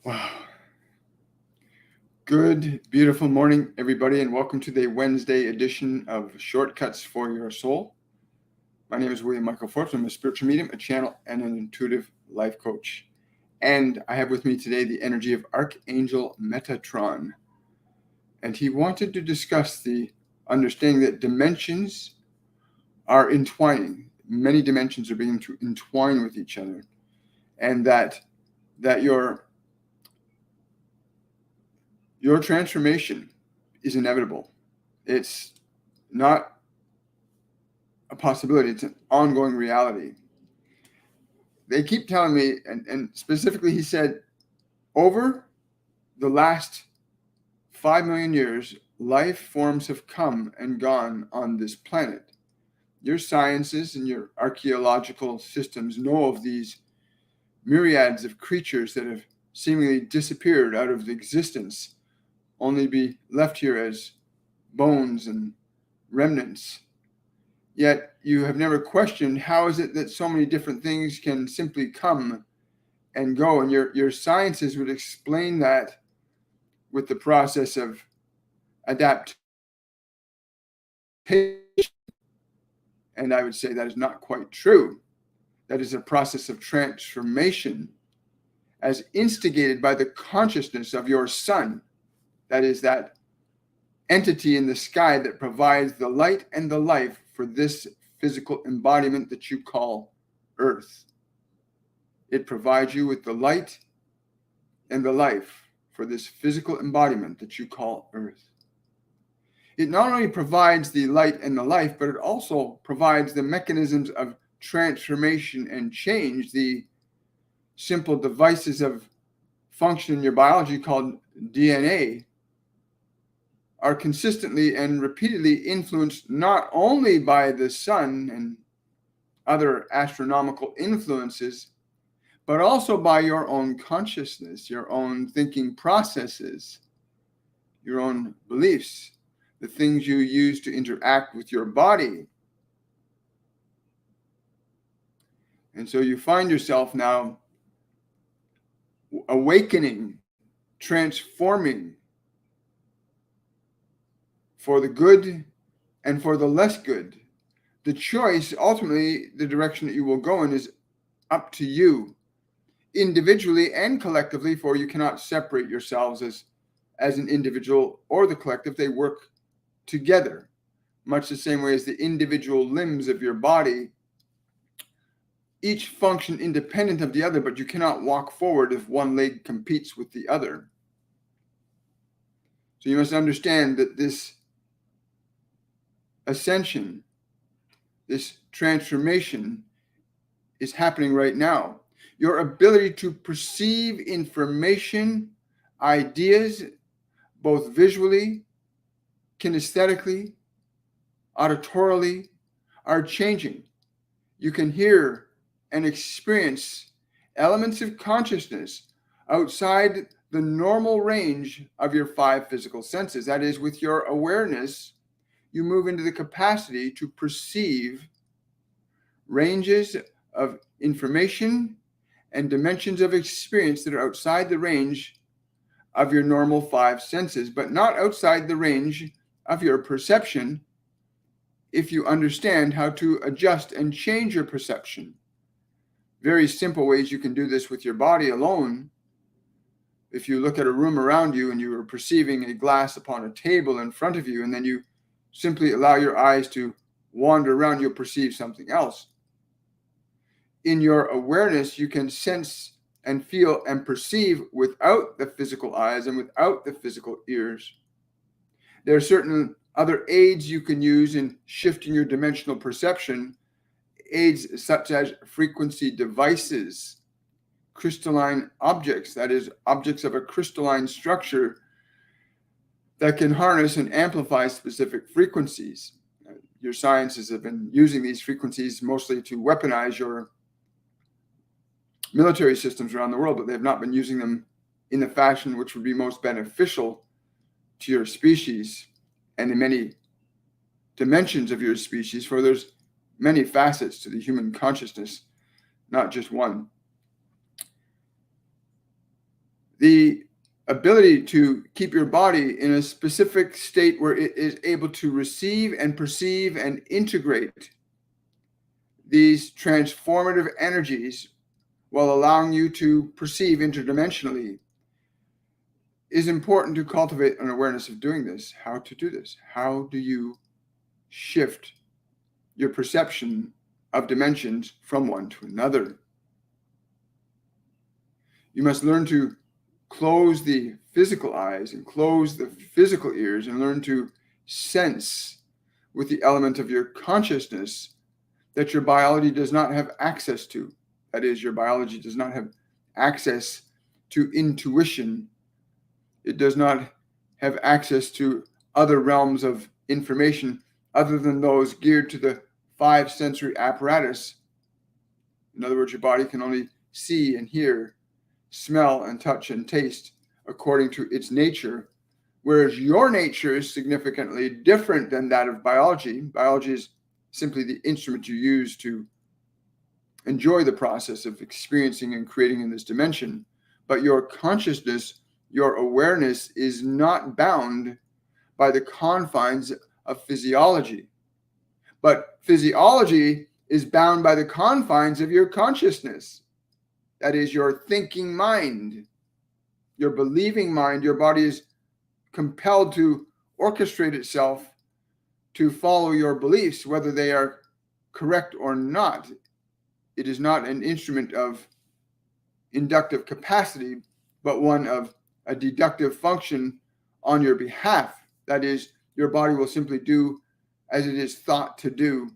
Wow. Good, beautiful morning, everybody, and welcome to the Wednesday edition of Shortcuts for Your Soul. My name is William Michael Forbes. I'm a spiritual medium, a channel, and an intuitive life coach. And I have with me today the energy of Archangel Metatron. And he wanted to discuss the understanding that dimensions are entwining. Many dimensions are beginning to entwine with each other. And that your transformation is inevitable. It's not a possibility. It's an ongoing reality. They keep telling me, and specifically he said, over the last 5 million years, life forms have come and gone on this planet. Your sciences and your archaeological systems know of these myriads of creatures that have seemingly disappeared out of existence, only be left here as bones and remnants. Yet you have never questioned how is it that so many different things can simply come and go. And your sciences would explain that with the process of adaptation. And I would say that is not quite true. That is a process of transformation as instigated by the consciousness of your sun. That is that entity in the sky that provides the light and the life for this physical embodiment that you call Earth. It provides you with the light and the life for this physical embodiment that you call Earth. It not only provides the light and the life, but it also provides the mechanisms of transformation and change, the simple devices of function in your biology called DNA, are consistently and repeatedly influenced not only by the sun and other astronomical influences, but also by your own consciousness, your own thinking processes, your own beliefs, the things you use to interact with your body. And so you find yourself now awakening, transforming for the good and for the less good. The choice, ultimately, the direction that you will go in is up to you, individually and collectively, for you cannot separate yourselves as an individual or the collective. They work together, much the same way as the individual limbs of your body each function independent of the other, but you cannot walk forward if one leg competes with the other. So you must understand that this ascension, this transformation is happening right now. Your ability to perceive information, ideas, both visually, kinesthetically, auditorily, are changing. You can hear and experience elements of consciousness outside the normal range of your 5 physical senses. That is, with your awareness, you move into the capacity to perceive ranges of information and dimensions of experience that are outside the range of your normal 5 senses, but not outside the range of your perception if you understand how to adjust and change your perception. Very simple ways you can do this with your body alone. If you look at a room around you and you are perceiving a glass upon a table in front of you, and then you simply allow your eyes to wander around, you'll perceive something else. In your awareness, you can sense and feel and perceive without the physical eyes and without the physical ears. There are certain other aids you can use in shifting your dimensional perception, aids such as frequency devices, crystalline objects, that is, objects of a crystalline structure that can harness and amplify specific frequencies. Your sciences have been using these frequencies mostly to weaponize your military systems around the world, but they have not been using them in the fashion which would be most beneficial to your species and the many dimensions of your species, for there's many facets to the human consciousness, not just one. the ability to keep your body in a specific state where it is able to receive and perceive and integrate these transformative energies while allowing you to perceive interdimensionally is important to cultivate an awareness of doing this. How to do this? How do you shift your perception of dimensions from one to another? You must learn to close the physical eyes and close the physical ears and learn to sense with the element of your consciousness that your biology does not have access to. That is, your biology does not have access to intuition. It does not have access to other realms of information other than those geared to the 5 sensory apparatus. In other words, your body can only see and hear, smell and touch and taste according to its nature, whereas your nature is significantly different than that of biology. Biology is simply the instrument you use to enjoy the process of experiencing and creating in this dimension. But your consciousness, your awareness is not bound by the confines of physiology. But physiology is bound by the confines of your consciousness. That is your thinking mind, your believing mind. Your body is compelled to orchestrate itself to follow your beliefs, whether they are correct or not. It is not an instrument of inductive capacity, but one of a deductive function on your behalf. That is, your body will simply do as it is thought to do.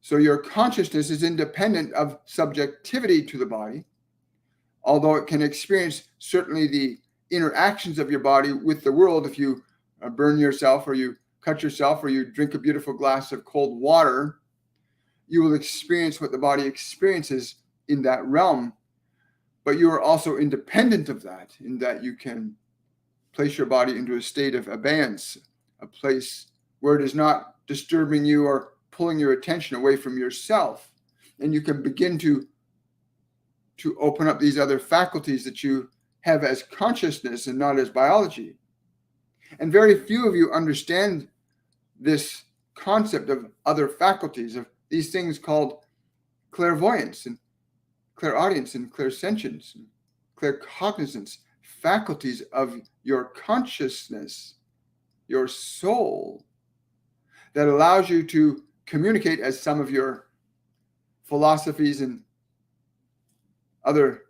So your consciousness is independent of subjectivity to the body, although it can experience certainly the interactions of your body with the world. If you burn yourself or you cut yourself or you drink a beautiful glass of cold water, you will experience what the body experiences in that realm. But you are also independent of that, in that you can place your body into a state of abeyance, a place where it is not disturbing you or pulling your attention away from yourself. And you can begin to open up these other faculties that you have as consciousness and not as biology. And very few of you understand this concept of other faculties, of these things called clairvoyance and clairaudience and clairsentience and claircognizance, faculties of your consciousness, your soul, that allows you to communicate, as some of your philosophies and other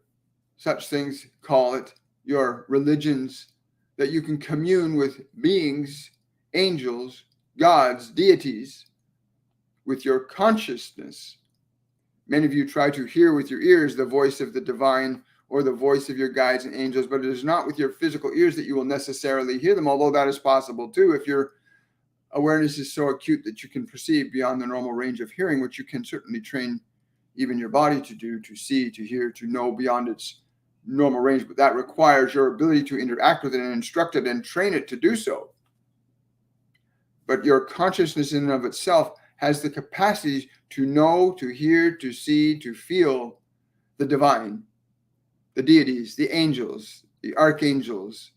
such things call it, your religions, that you can commune with beings, angels, gods, deities, with your consciousness. Many of you try to hear with your ears the voice of the divine or the voice of your guides and angels, but it is not with your physical ears that you will necessarily hear them, although that is possible too if your awareness is so acute that you can perceive beyond the normal range of hearing, which you can certainly train even your body to do, to see, to hear, to know beyond its normal range. But that requires your ability to interact with it and instruct it and train it to do so. But your consciousness in and of itself has the capacity to know, to hear, to see, to feel the divine, the deities, the angels, the archangels,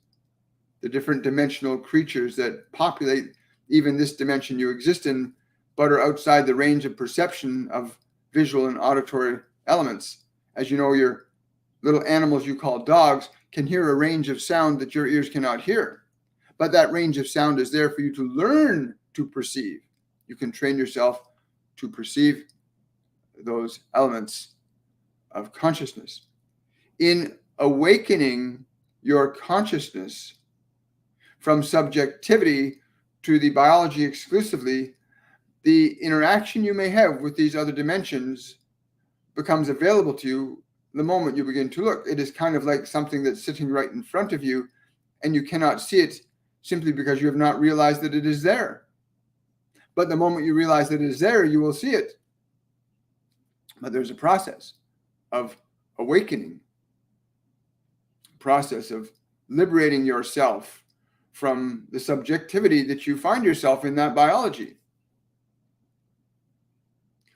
the different dimensional creatures that populate even this dimension you exist in, but are outside the range of perception of visual and auditory elements. As you know, your little animals you call dogs can hear a range of sound that your ears cannot hear. But that range of sound is there for you to learn to perceive. You can train yourself to perceive those elements of consciousness. In awakening your consciousness from subjectivity to the biology exclusively, the interaction you may have with these other dimensions becomes available to you the moment you begin to look. It is kind of like something that's sitting right in front of you, and you cannot see it simply because you have not realized that it is there. But the moment you realize that it is there, you will see it. But there's a process of awakening, a process of liberating yourself from the subjectivity that you find yourself in that biology.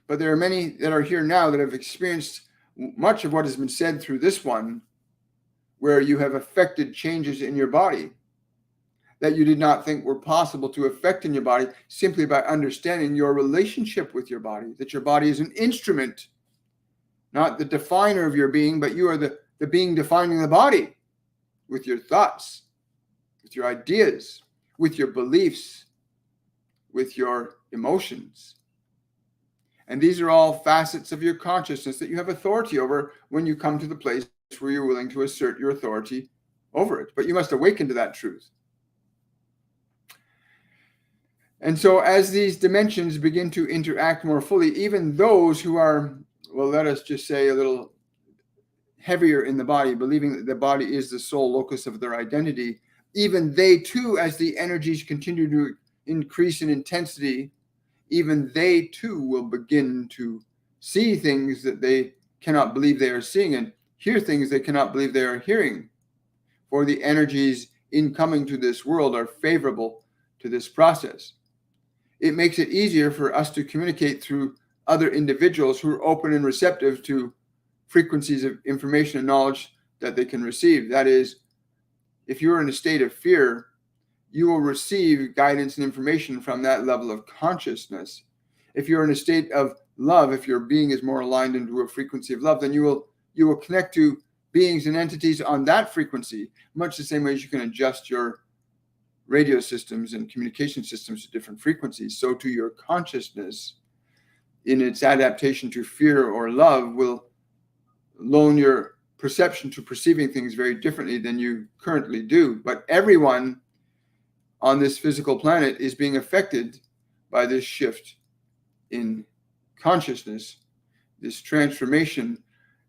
But there are many that are here now that have experienced much of what has been said through this one, where you have affected changes in your body that you did not think were possible to affect in your body, simply by understanding your relationship with your body, that your body is an instrument, not the definer of your being, but you are the being defining the body with your thoughts, with your ideas, with your beliefs, with your emotions. And these are all facets of your consciousness that you have authority over when you come to the place where you're willing to assert your authority over it. But you must awaken to that truth. And so as these dimensions begin to interact more fully, even those who are, well, let us just say a little heavier in the body, believing that the body is the sole locus of their identity, even they too, as the energies continue to increase in intensity, even they too will begin to see things that they cannot believe they are seeing, and hear things they cannot believe they are hearing. For the energies in coming to this world are favorable to this process. It makes it easier for us to communicate through other individuals who are open and receptive to frequencies of information and knowledge that they can receive. That is, if you're in a state of fear, you will receive guidance and information from that level of consciousness. If you're in a state of love, if your being is more aligned into a frequency of love, then you will connect to beings and entities on that frequency, much the same way as you can adjust your radio systems and communication systems to different frequencies. So to your consciousness, in its adaptation to fear or love, will loan your perception to perceiving things very differently than you currently do. But everyone on this physical planet is being affected by this shift in consciousness, this transformation,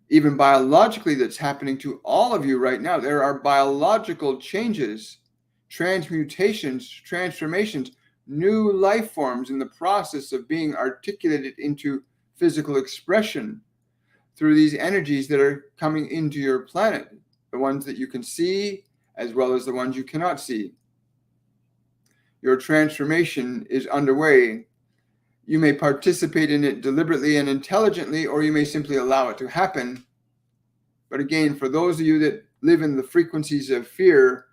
even biologically, that's happening to all of you right now. There are biological changes, transmutations, transformations, new life forms in the process of being articulated into physical expression through these energies that are coming into your planet, the ones that you can see as well as the ones you cannot see. Your transformation is underway. You may participate in it deliberately and intelligently, or you may simply allow it to happen. But again, for those of you that live in the frequencies of fear,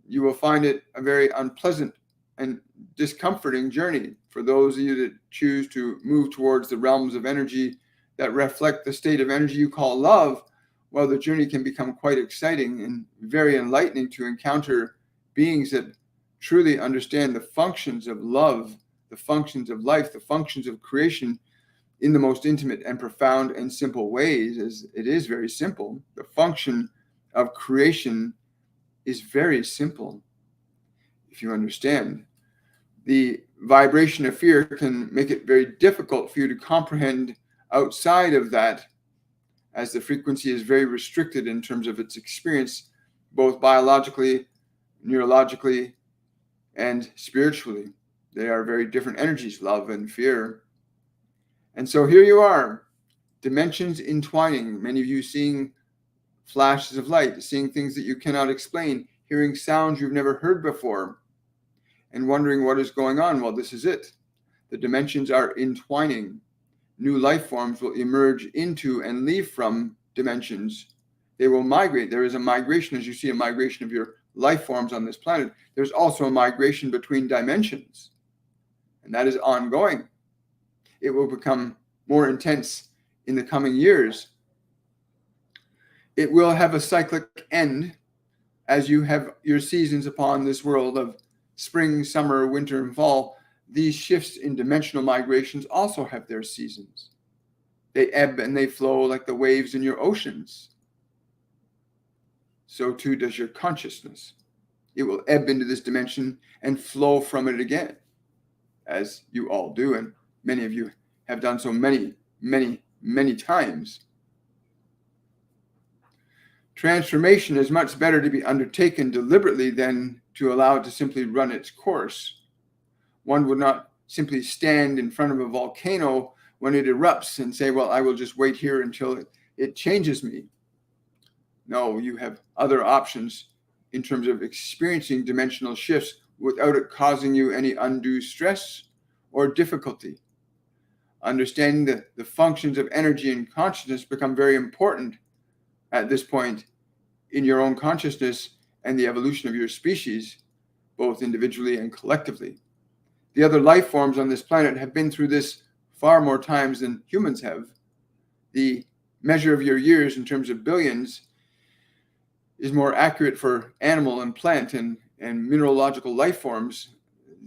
you will find it a very unpleasant and discomforting journey. For those of you that choose to move towards the realms of energy that reflect the state of energy you call love, well, the journey can become quite exciting and very enlightening to encounter beings that truly understand the functions of love, the functions of life, the functions of creation in the most intimate and profound and simple ways, as it is very simple. The function of creation is very simple if you understand. The vibration of fear can make it very difficult for you to comprehend outside of that, as the frequency is very restricted in terms of its experience, both biologically, neurologically, and spiritually. They are very different energies, love and fear. And so here you are, dimensions entwining, many of you seeing flashes of light, seeing things that you cannot explain, hearing sounds you've never heard before, and wondering what is going on. Well, this is it. The dimensions are entwining. New life forms will emerge into and leave from dimensions. They will migrate. There is a migration, as you see a migration of your life forms on this planet. There's also a migration between dimensions, and that is ongoing. It will become more intense in the coming years. It will have a cyclic end, as you have your seasons upon this world of spring, summer, winter, and fall. These shifts in dimensional migrations also have their seasons. They ebb and they flow like the waves in your oceans. So too does your consciousness. It will ebb into this dimension and flow from it again, as you all do, and many of you have done so many, many, many times. Transformation is much better to be undertaken deliberately than to allow it to simply run its course. One would not simply stand in front of a volcano when it erupts and say, well, I will just wait here until it changes me. No, you have other options in terms of experiencing dimensional shifts without it causing you any undue stress or difficulty. Understanding that the functions of energy and consciousness become very important at this point in your own consciousness and the evolution of your species, both individually and collectively. The other life forms on this planet have been through this far more times than humans have. The measure of your years in terms of billions is more accurate for animal and plant and mineralogical life forms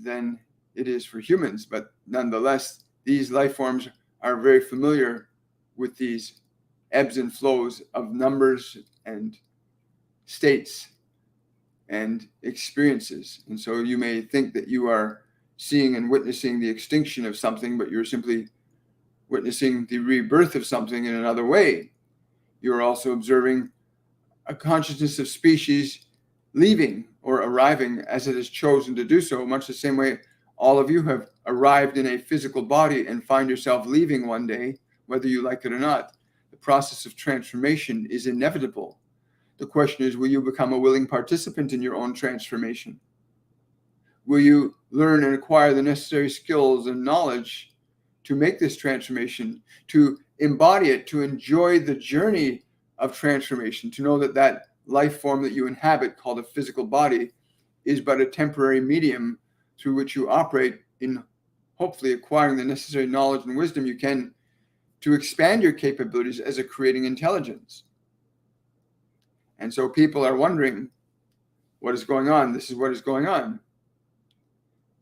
than it is for humans. But nonetheless, these life forms are very familiar with these ebbs and flows of numbers and states and experiences. And so you may think that you are seeing and witnessing the extinction of something, but you're simply witnessing the rebirth of something in another way. You're also observing a consciousness of species leaving or arriving as it has chosen to do so, much the same way all of you have arrived in a physical body and find yourself leaving one day, whether you like it or not. The process of transformation is inevitable. The question is, will you become a willing participant in your own transformation? Will you learn and acquire the necessary skills and knowledge to make this transformation, to embody it, to enjoy the journey of transformation, to know that that life form that you inhabit, called a physical body, is but a temporary medium through which you operate in hopefully acquiring the necessary knowledge and wisdom you can to expand your capabilities as a creating intelligence. And so people are wondering, what is going on? This is what is going on.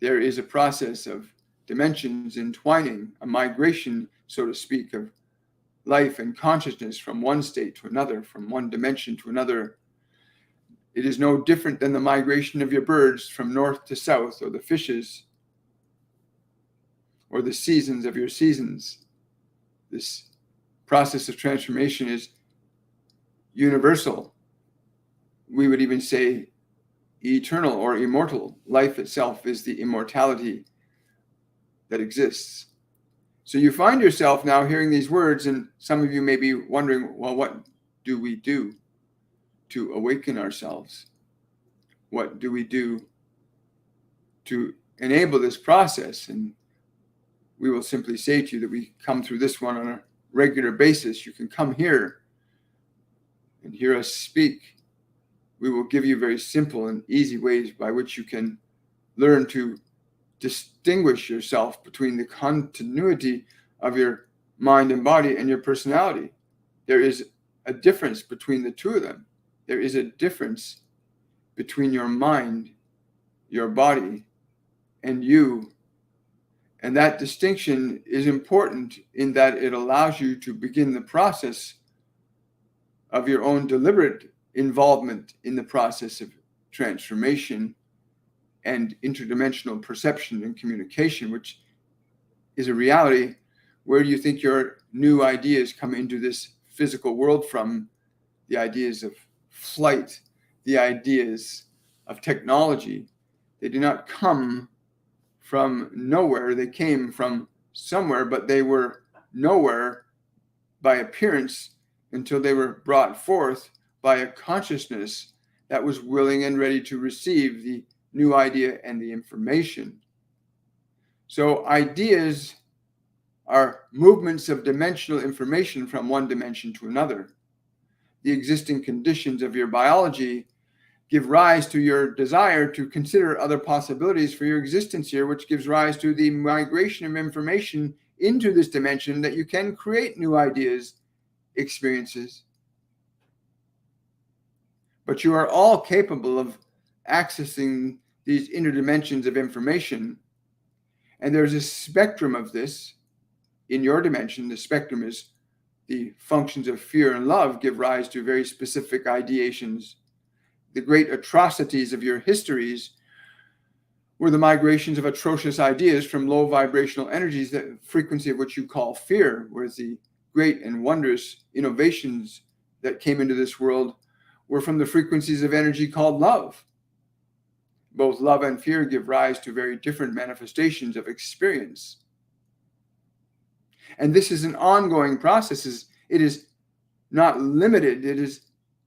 There is a process of dimensions entwining, a migration, so to speak, of life and consciousness from one state to another, from one dimension to another. It is no different than the migration of your birds from north to south, or the fishes, or the seasons of your seasons. This process of transformation is universal. We would even say eternal or immortal. Life itself is the immortality that exists. So you find yourself now hearing these words, and some of you may be wondering, well, what do we do to awaken ourselves? What do we do to enable this process? And we will simply say to you that we come through this one on a regular basis. You can come here and hear us speak. We will give you very simple and easy ways by which you can learn to distinguish yourself between the continuity of your mind and body and your personality. There is a difference between the two of them. There is a difference between your mind, your body, and you. And that distinction is important in that it allows you to begin the process of your own deliberate involvement in the process of transformation and interdimensional perception and communication, which is a reality. Where do you think your new ideas come into this physical world from? The ideas of flight, the ideas of technology. They do not come from nowhere. They came from somewhere, but they were nowhere by appearance until they were brought forth by a consciousness that was willing and ready to receive the new idea and the information. So ideas are movements of dimensional information from one dimension to another. The existing conditions of your biology give rise to your desire to consider other possibilities for your existence here, which gives rise to the migration of information into this dimension that you can create new ideas, experiences. But you are all capable of accessing these inner dimensions of information. And there's a spectrum of this in your dimension. The spectrum is the functions of fear and love give rise to very specific ideations. The great atrocities of your histories were the migrations of atrocious ideas from low vibrational energies, the frequency of which you call fear, whereas the great and wondrous innovations that came into this world were from the frequencies of energy called love. Both love and fear give rise to very different manifestations of experience. And this is an ongoing process. It is not limited. It is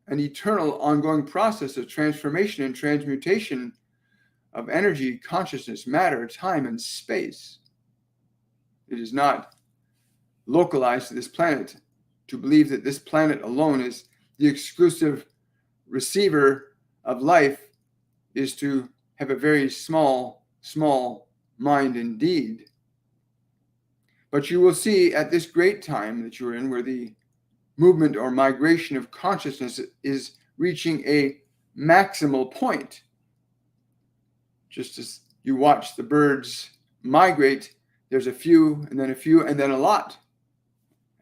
an eternal ongoing process of transformation and transmutation of energy, consciousness, matter, time, and space. It is not localized to this planet. To believe that this planet alone is the exclusive receiver of life is to have a very small mind indeed. But you will see at this great time that you're in, where the movement or migration of consciousness is reaching a maximal point. Just as you watch the birds migrate, there's a few, and then a lot.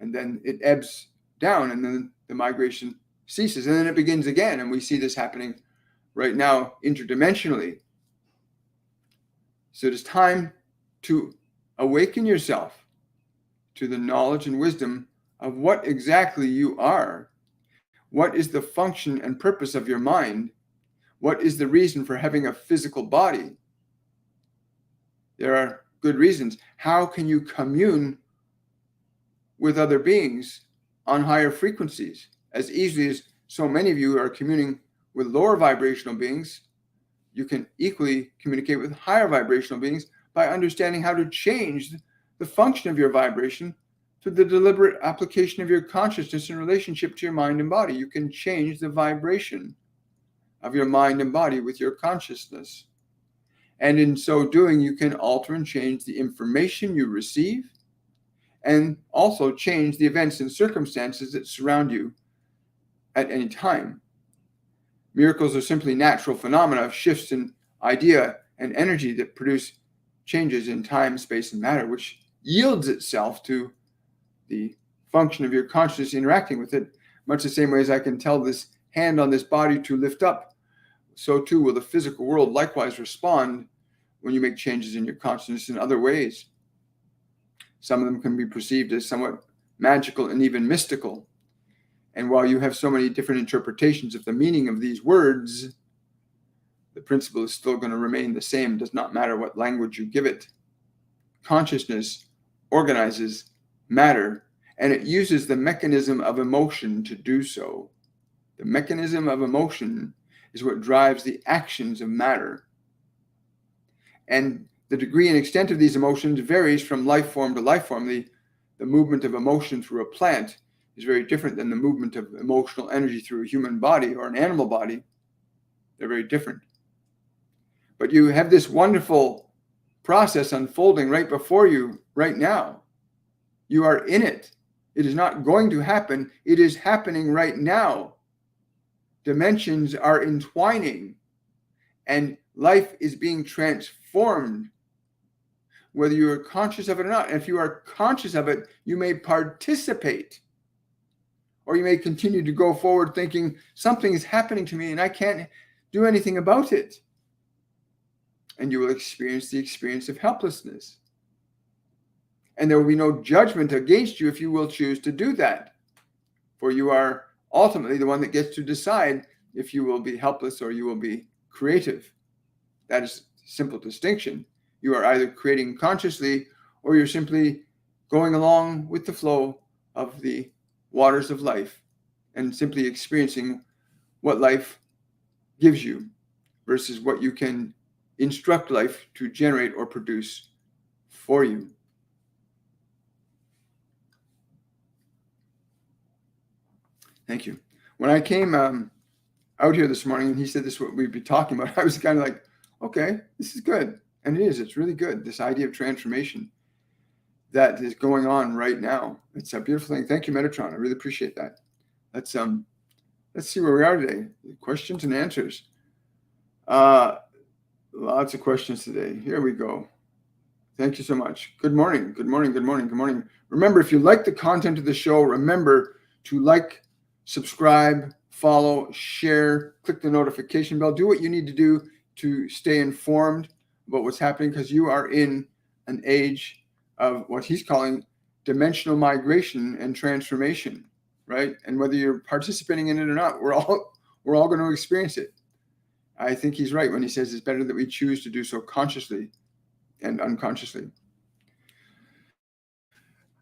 And then it ebbs down, and then the migration ceases, and then it begins again. And we see this happening right now interdimensionally. So it is time to awaken yourself to the knowledge and wisdom of what exactly you are. What is the function and purpose of your mind? What is the reason for having a physical body? There are good reasons. How can you commune with other beings on higher frequencies as easily as so many of you are communing with lower vibrational beings? You can equally communicate with higher vibrational beings by understanding how to change the function of your vibration through the deliberate application of your consciousness in relationship to your mind and body. You can change the vibration of your mind and body with your consciousness. And in so doing, you can alter and change the information you receive, and also change the events and circumstances that surround you at any time. Miracles are simply natural phenomena of shifts in idea and energy that produce changes in time, space, and matter, which yields itself to the function of your consciousness interacting with it. Much the same way as I can tell this hand on this body to lift up, so too will the physical world likewise respond when you make changes in your consciousness in other ways. Some of them can be perceived as somewhat magical and even mystical. And while you have so many different interpretations of the meaning of these words, the principle is still going to remain the same. It does not matter what language you give it. Consciousness organizes matter, and it uses the mechanism of emotion to do so. The mechanism of emotion is what drives the actions of matter. And the degree and extent of these emotions varies from life form to life form. The movement of emotion through a plant is very different than the movement of emotional energy through a human body or an animal body. They're very different. But you have this wonderful process unfolding right before you right now. You are in it. It is not going to happen. It is happening right now. Dimensions are entwining, and life is being transformed, whether you are conscious of it or not. And if you are conscious of it, you may participate, or you may continue to go forward thinking something is happening to me and I can't do anything about it. And you will experience the experience of helplessness. And there will be no judgment against you if you will choose to do that. For you are ultimately the one that gets to decide if you will be helpless or you will be creative. That is a simple distinction. You are either creating consciously, or you're simply going along with the flow of the waters of life and simply experiencing what life gives you versus what you can instruct life to generate or produce for you. Thank you. When I came out here this morning and he said this is what we'd be talking about, I was kind of like, okay, this is good. And it is. It's really good. This idea of transformation that is going on right now. It's a beautiful thing. Thank you, Metatron. I really appreciate that. Let's see where we are today. Questions and answers. Lots of questions today. Here we go. Thank you so much. Good morning. Good morning. Good morning. Good morning. Remember, if you like the content of the show, remember to like, subscribe, follow, share, click the notification bell. Do what you need to do to stay informed about what's happening, because you are in an age of what he's calling dimensional migration and transformation, right? And whether you're participating in it or not, we're all going to experience it. I think he's right when he says it's better that we choose to do so consciously and unconsciously.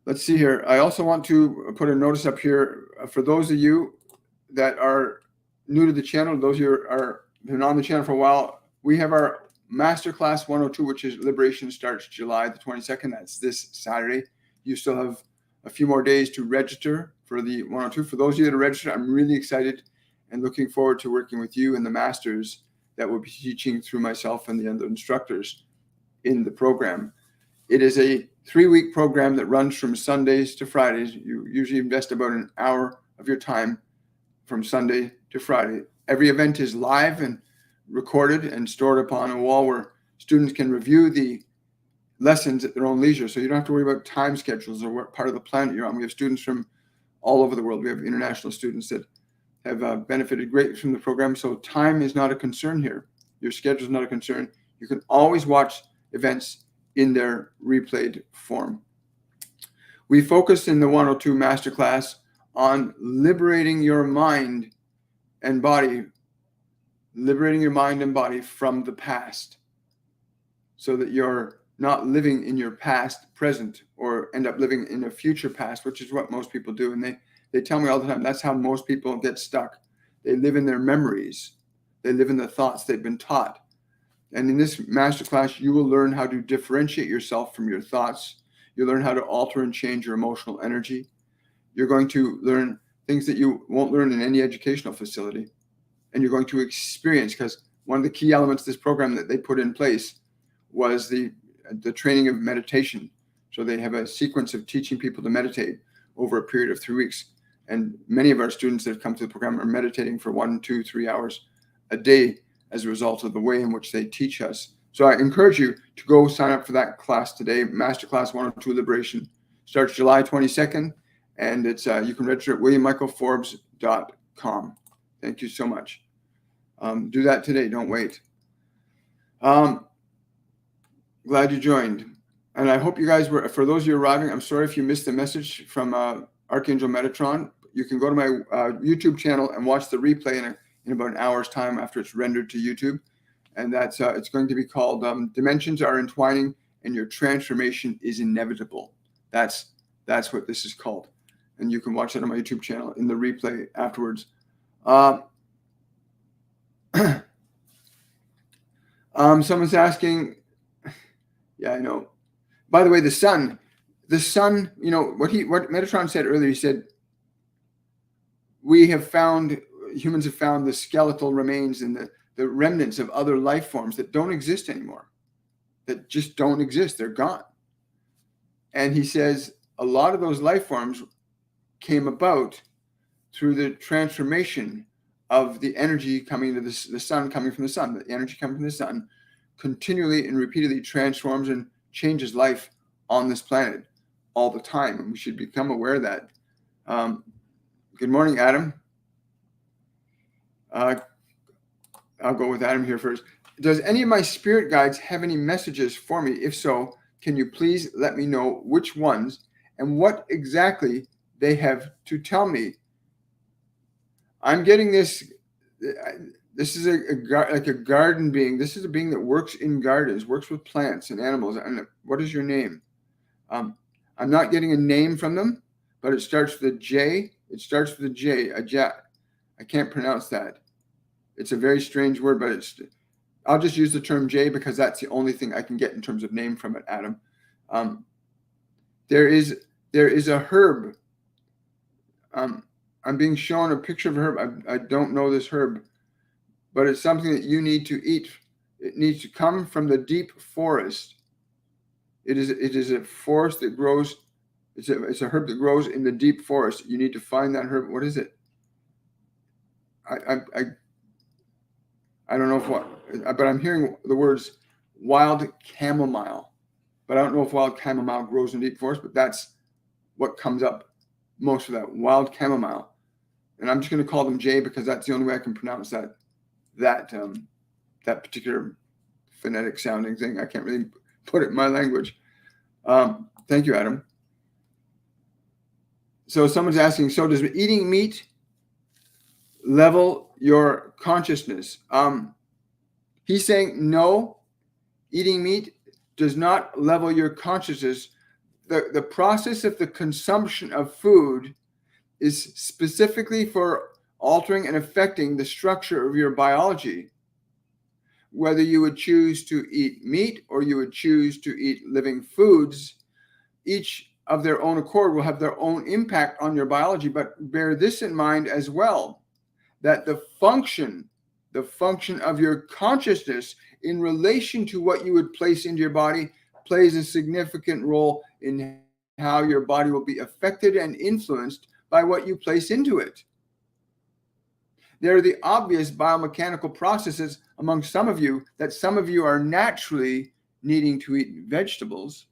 Let's see here. I also want to put a notice up here for those of you that are new to the channel, those of you are been on the channel for a while. We have our Masterclass 102, which is Liberation, starts July the 22nd. That's this Saturday. You still have a few more days to register for the 102. For those of you that are registered, I'm really excited and looking forward to working with you and the masters that will be teaching through myself and the other instructors in the program. It is a 3-week program that runs from Sundays to Fridays. You usually invest about an hour of your time from Sunday to Friday. Every event is live and recorded and stored upon a wall where students can review the lessons at their own leisure. So you don't have to worry about time schedules or what part of the planet you're on. We have students from all over the world. We have international students that have benefited greatly from the program. So time is not a concern here. Your schedule is not a concern. You can always watch events in their replayed form. We focus in the 102 Masterclass on liberating your mind and body, from the past, so that you're not living in your past present or end up living in a future past, which is what most people do. And they tell me all the time, that's how most people get stuck. They live in their memories. They live in the thoughts they've been taught. And in this masterclass, you will learn how to differentiate yourself from your thoughts. You'll learn how to alter and change your emotional energy. You're going to learn things that you won't learn in any educational facility. And you're going to experience, because one of the key elements of this program that they put in place was the training of meditation. So they have a sequence of teaching people to meditate over a period of 3 weeks. And many of our students that have come to the program are meditating for 1, 2, 3 hours a day as a result of the way in which they teach us. So I encourage you to go sign up for that class today. Masterclass 102 Liberation starts July 22nd, and it's you can register at williammichaelforbes.com. Thank you so much. Do that today. Don't wait. Glad you joined. And I hope you guys were, for those of you arriving, I'm sorry if you missed the message from Archangel Metatron. You can go to my YouTube channel and watch the replay in about an hour's time after it's rendered to YouTube. And that's it's going to be called Dimensions Are Entwining and Your Transformation is Inevitable. That's what this is called. And you can watch that on my YouTube channel in the replay afterwards. Someone's asking, yeah, I know. By the way, the sun, you know, what Metatron said earlier, he said, humans have found the skeletal remains and the remnants of other life forms that don't exist anymore, that just don't exist. They're gone. And he says a lot of those life forms came about through the transformation of the energy coming to the sun, coming from the sun. The energy coming from the sun continually and repeatedly transforms and changes life on this planet all the time. And we should become aware of that. Good morning, Adam. I'll go with Adam here first. Does any of my spirit guides have any messages for me? If so, can you please let me know which ones and what exactly they have to tell me? I'm getting this. This is like a garden being. This is a being that works in gardens, works with plants and animals. And what is your name? I'm not getting a name from them, but it starts with a J. It starts with a J. I can't pronounce that. It's a very strange word, but I'll just use the term J because that's the only thing I can get in terms of name from it, Adam. There is a herb. I'm being shown a picture of a herb. I don't know this herb, but it's something that you need to eat. It needs to come from the deep forest. It is a forest that grows. It's a herb that grows in the deep forest. You need to find that herb. What is it? I don't know but I'm hearing the words wild chamomile, but I don't know if wild chamomile grows in deep forest, but that's what comes up most of that, wild chamomile. And I'm just going to call them J because that's the only way I can pronounce that particular phonetic sounding thing. I can't really put it in my language. Thank you, Adam. So someone's asking, so does eating meat level your consciousness? He's saying no, eating meat does not level your consciousness. The process of the consumption of food is specifically for altering and affecting the structure of your biology. Whether you would choose to eat meat or you would choose to eat living foods, each of their own accord will have their own impact on your biology. But bear this in mind as well, that the function of your consciousness in relation to what you would place into your body plays a significant role in how your body will be affected and influenced by what you place into it. There are the obvious biomechanical processes among some of you that some of you are naturally needing to eat vegetables.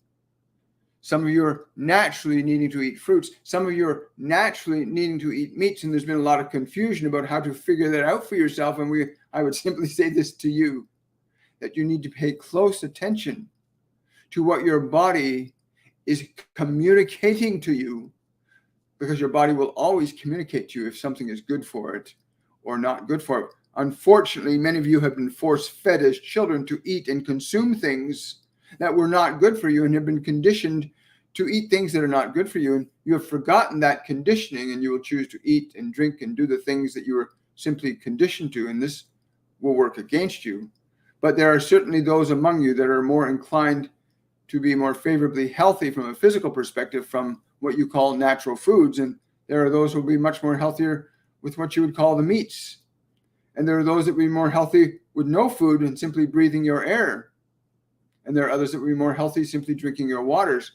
Some of you are naturally needing to eat fruits. Some of you are naturally needing to eat meats. And there's been a lot of confusion about how to figure that out for yourself. And I would simply say this to you, that you need to pay close attention to what your body is communicating to you, because your body will always communicate to you if something is good for it or not good for it. Unfortunately, many of you have been force-fed as children to eat and consume things that were not good for you and have been conditioned to eat things that are not good for you. And you have forgotten that conditioning, and you will choose to eat and drink and do the things that you were simply conditioned to, and this will work against you. But there are certainly those among you that are more inclined to be more favorably healthy from a physical perspective from what you call natural foods. And there are those who will be much more healthier with what you would call the meats. And there are those that will be more healthy with no food and simply breathing your air. And there are others that will be more healthy simply drinking your waters.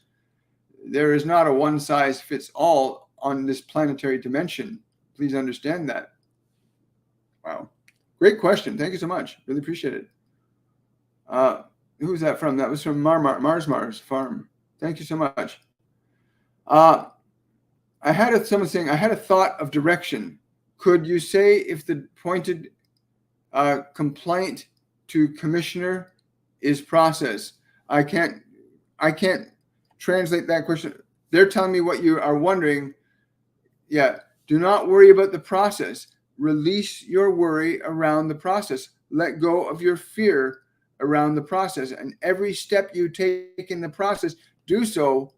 There is not a one size fits all on this planetary dimension. Please understand that. Wow. Great question. Thank you so much. Really appreciate it. Who was that from? That was from Mars Farm. Thank you so much. I had someone saying, I had a thought of direction. Could you say if the pointed complaint to commissioner is process? I can't translate that question. They're telling me what you are wondering. Yeah. Do not worry about the process. Release your worry around the process. Let go of your fear around the process. And every step you take in the process, do so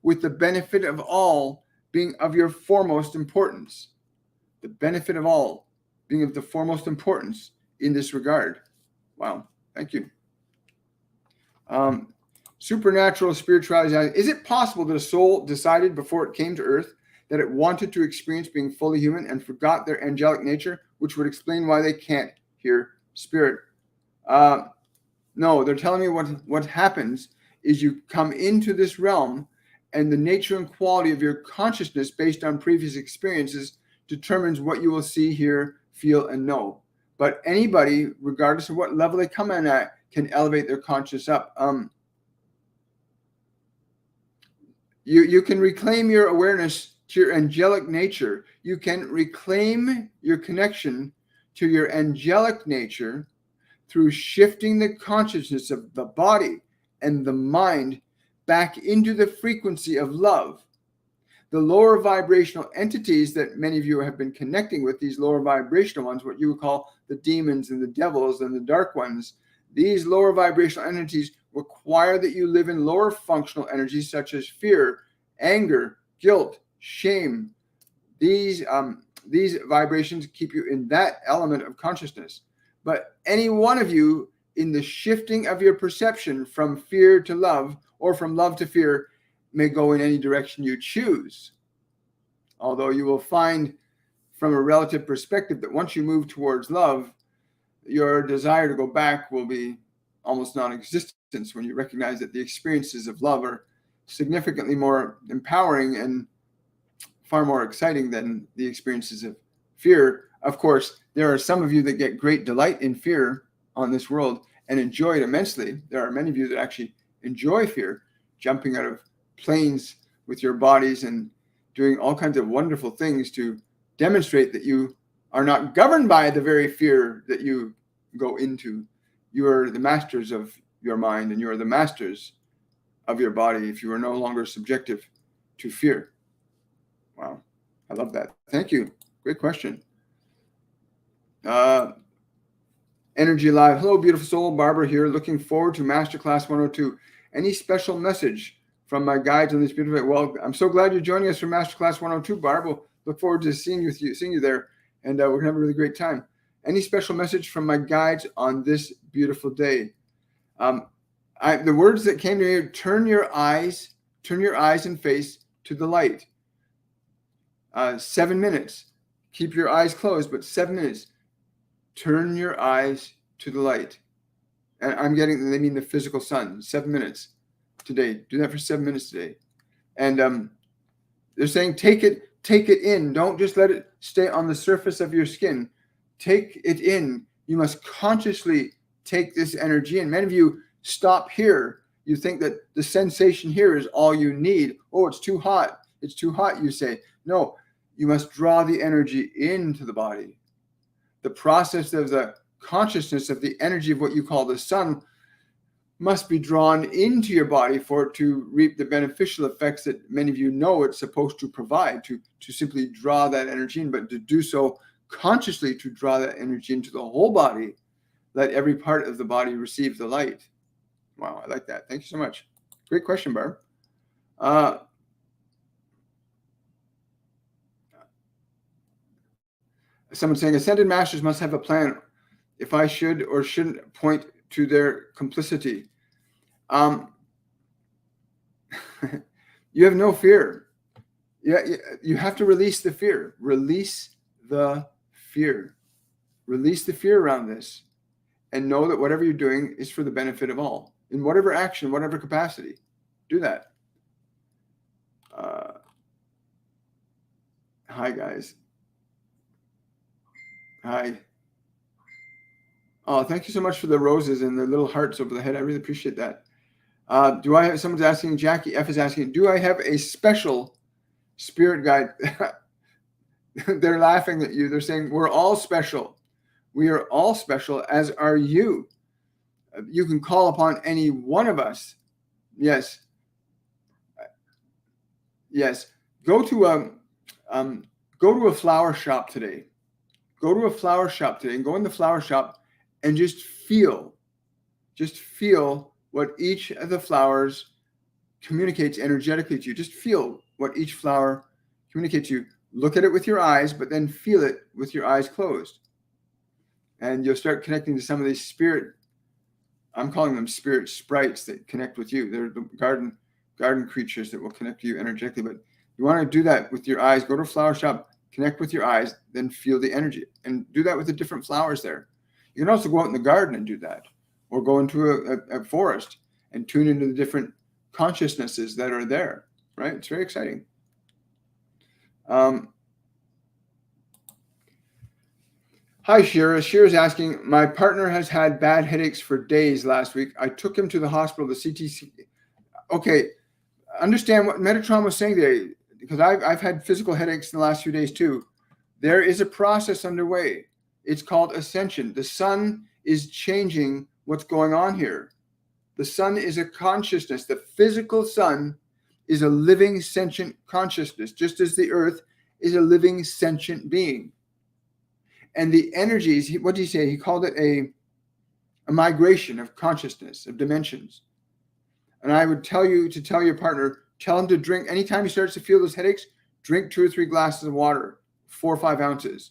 with the benefit of all being of your foremost importance. The benefit of all being of the foremost importance in this regard. Wow. Thank you. Supernatural spirituality. Is it possible that a soul decided before it came to Earth that it wanted to experience being fully human and forgot their angelic nature, which would explain why they can't hear spirit? No, they're telling me what happens is you come into this realm, and the nature and quality of your consciousness based on previous experiences determines what you will see, hear, feel, and know. But anybody, regardless of what level they come in at, can elevate their consciousness up. You can reclaim your awareness to your angelic nature. You can reclaim your connection to your angelic nature through shifting the consciousness of the body and the mind back into the frequency of love. The lower vibrational entities that many of you have been connecting with, these lower vibrational ones, what you would call the demons and the devils and the dark ones, these lower vibrational entities require that you live in lower functional energies such as fear, anger, guilt, shame. These vibrations keep you in that element of consciousness. But any one of you, in the shifting of your perception from fear to love or from love to fear, may go in any direction you choose. Although you will find from a relative perspective that once you move towards love, your desire to go back will be almost non-existent when you recognize that the experiences of love are significantly more empowering and far more exciting than the experiences of fear. Of course, there are some of you that get great delight in fear on this world and enjoy it immensely. There are many of you that actually enjoy fear, jumping out of planes with your bodies and doing all kinds of wonderful things to demonstrate that you are not governed by the very fear that you go into. You are the masters of your mind, and you are the masters of your body if you are no longer subjective to fear. Wow. I love that. Thank you. Great question. Energy Live. Hello, beautiful soul. Barbara here. Looking forward to Masterclass 102. Any special message from my guides on this beautiful day? Well, I'm so glad you're joining us for Masterclass 102, Barb. We'll look forward to seeing you there, and we're going to have a really great time. Any special message from my guides on this beautiful day? The words that came to me: turn your eyes and face to the light. 7 minutes. Keep your eyes closed, but 7 minutes. Turn your eyes to the light. And they mean the physical sun. 7 minutes today. Do that for 7 minutes today. And they're saying take it in. Don't just let it stay on the surface of your skin. Take it in. You must consciously take this energy in. Many of you stop here. You think that the sensation here is all you need. Oh, it's too hot. It's too hot, you say. No, you must draw the energy into the body. The process of the consciousness of the energy of what you call the sun must be drawn into your body for it to reap the beneficial effects that many of you know it's supposed to provide, to simply draw that energy in, but to do so consciously, to draw that energy into the whole body. Let every part of the body receive the light. Wow, I like that. Thank you so much. Great question, Barb. Someone saying Ascended Masters must have a plan if I should or shouldn't point to their complicity. You have no fear. Yeah, you have to release the fear. Release the fear. Release the fear around this, and know that whatever you're doing is for the benefit of all, in whatever action, whatever capacity. Do that. Hi, guys. Hi. Oh, thank you so much for the roses and the little hearts over the head. I really appreciate that. Do I have, someone's asking, Jackie F is asking, do I have a special spirit guide? They're laughing at you. They're saying, we're all special. We are all special, as are you. You can call upon any one of us. Yes. Yes. Go to a flower shop today. Go to a flower shop today and go in the flower shop and just feel what each of the flowers communicates energetically to you. Just feel what each flower communicates to you. Look at it with your eyes, but then feel it with your eyes closed. And you'll start connecting to some of these spirit, I'm calling them spirit sprites that connect with you. They're the garden creatures that will connect to you energetically. But you want to do that with your eyes. Go to a flower shop, connect with your eyes, then feel the energy. And do that with the different flowers there. You can also go out in the garden and do that. Or go into a forest and tune into the different consciousnesses that are there, right? It's very exciting. Hi, Shira. Shira's asking, my partner has had bad headaches for days last week. I took him to the hospital, the CTC. Okay, understand what Metatron was saying there, because I've had physical headaches in the last few days too. There is a process underway. It's called Ascension. The sun is changing what's going on here. The sun is a consciousness. The physical sun is a living sentient consciousness, just as the earth is a living sentient being. And the energies, what did he say? He called it a migration of consciousness, of dimensions. And I would tell you to tell your partner, tell him to drink, anytime he starts to feel those headaches, drink 2 or 3 glasses of water, 4 or 5 ounces.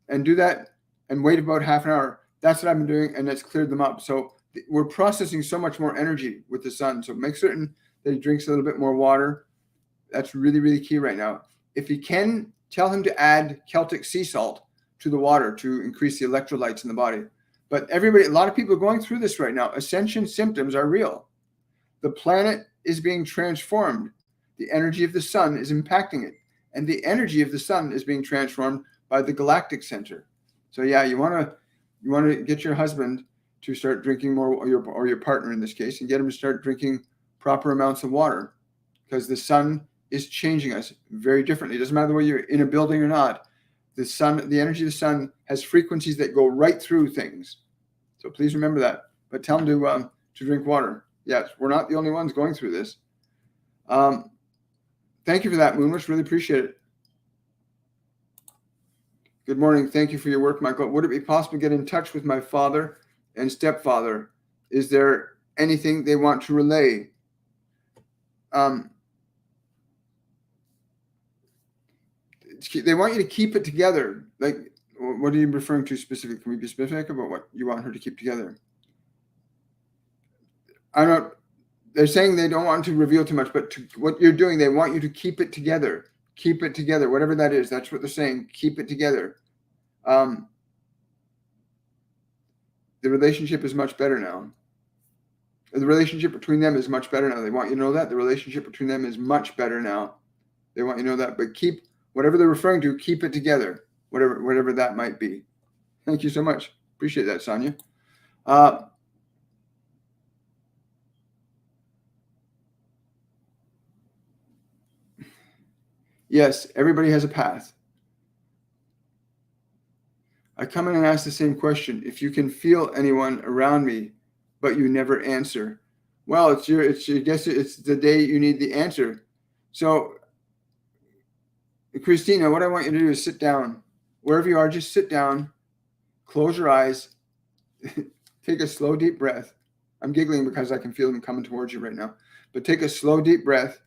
And do that and wait about half an hour. That's what I've been doing, and that's cleared them up. So we're processing so much more energy with the sun. So make certain that he drinks a little bit more water. That's really, really key right now. If he can, tell him to add Celtic sea salt to the water to increase the electrolytes in the body. But a lot of people are going through this right now. Ascension symptoms are real. The planet is being transformed. The energy of the sun is impacting it. And the energy of the sun is being transformed by the galactic center. So yeah, you want to get your husband to start drinking more, or your partner in this case, and get him to start drinking proper amounts of water, because the sun is changing us very differently. It doesn't matter whether you're in a building or not. The sun, the energy of the sun has frequencies that go right through things. So please remember that. But tell them to drink water. Yes, we're not the only ones going through this. Thank you for that, Moonwish. Really appreciate it. Good morning. Thank you for your work, Michael. Would it be possible to get in touch with my father and stepfather? Is there anything they want to relay? They want you to keep it together. Like, what are you referring to specifically? Can we be specific about what you want her to keep together? I'm not. They're saying they don't want to reveal too much, but what you're doing, they want you to keep it together. Keep it together, whatever that is. That's what they're saying. Keep it together. The relationship is much better now. The relationship between them is much better now. They want you to know that. The relationship between them is much better now. They want you to know that. But keep whatever they're referring to, keep it together, whatever that might be. Thank you so much. Appreciate that, Sonia. Yes, everybody has a path. I come in and ask the same question. If you can feel anyone around me, but you never answer, well, I guess it's the day you need the answer. So, Christina, what I want you to do is sit down. Wherever you are, just sit down, close your eyes, take a slow, deep breath. I'm giggling because I can feel them coming towards you right now. But take a slow, deep breath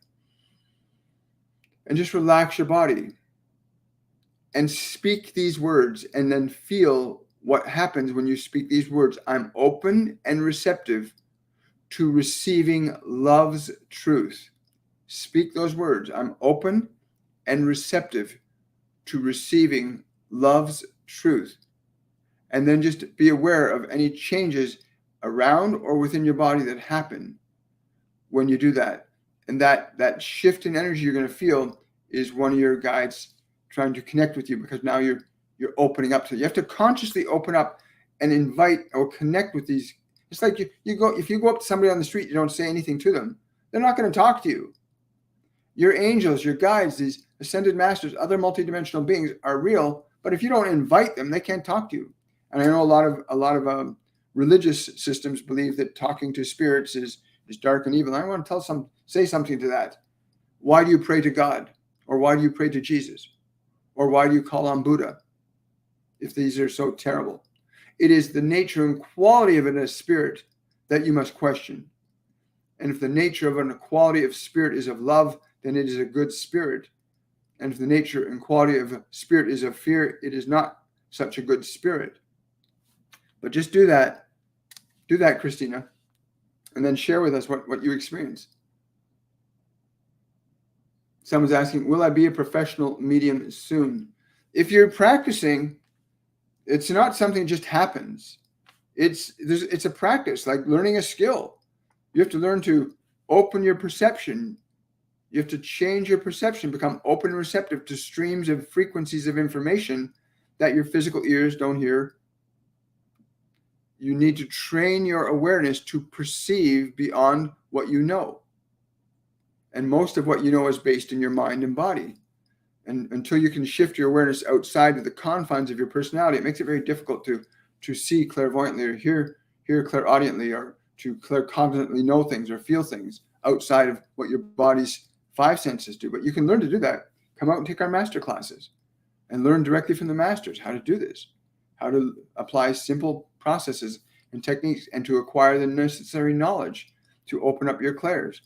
and just relax your body. And speak these words, and then feel what happens when you speak these words. I'm open and receptive to receiving love's truth. Speak those words. I'm open and receptive to receiving love's truth. And then just be aware of any changes around or within your body that happen when you do that. And that shift in energy you're going to feel is one of your guides trying to connect with you, because now you're opening up to it. You have to consciously open up and invite or connect with these. It's like if you go up to somebody on the street, you don't say anything to them, they're not going to talk to you. Your angels, your guides, these ascended masters, other multidimensional beings are real, but if you don't invite them, they can't talk to you. And I know a lot of religious systems believe that talking to spirits is dark and evil. I want to say something to that. Why do you pray to God? Or why do you pray to Jesus? Or why do you call on Buddha if these are so terrible? It is the nature and quality of a spirit that you must question. And if the nature of a quality of spirit is of love, then it is a good spirit. And if the nature and quality of a spirit is of fear, it is not such a good spirit. But just do that. Do that, Christina. And then share with us what you experience. Someone's asking, will I be a professional medium soon? If you're practicing, it's not something that just happens. It's a practice, like learning a skill. You have to learn to open your perception. You have to change your perception, become open and receptive to streams of frequencies of information that your physical ears don't hear. You need to train your awareness to perceive beyond what you know. And most of what you know is based in your mind and body. And until you can shift your awareness outside of the confines of your personality, it makes it very difficult to see clairvoyantly or hear clairaudiently, or to claircognizantly know things or feel things outside of what your body's five senses do. But you can learn to do that. Come out and take our masterclasses and learn directly from the masters how to do this, how to apply simple processes and techniques, and to acquire the necessary knowledge to open up your clairs.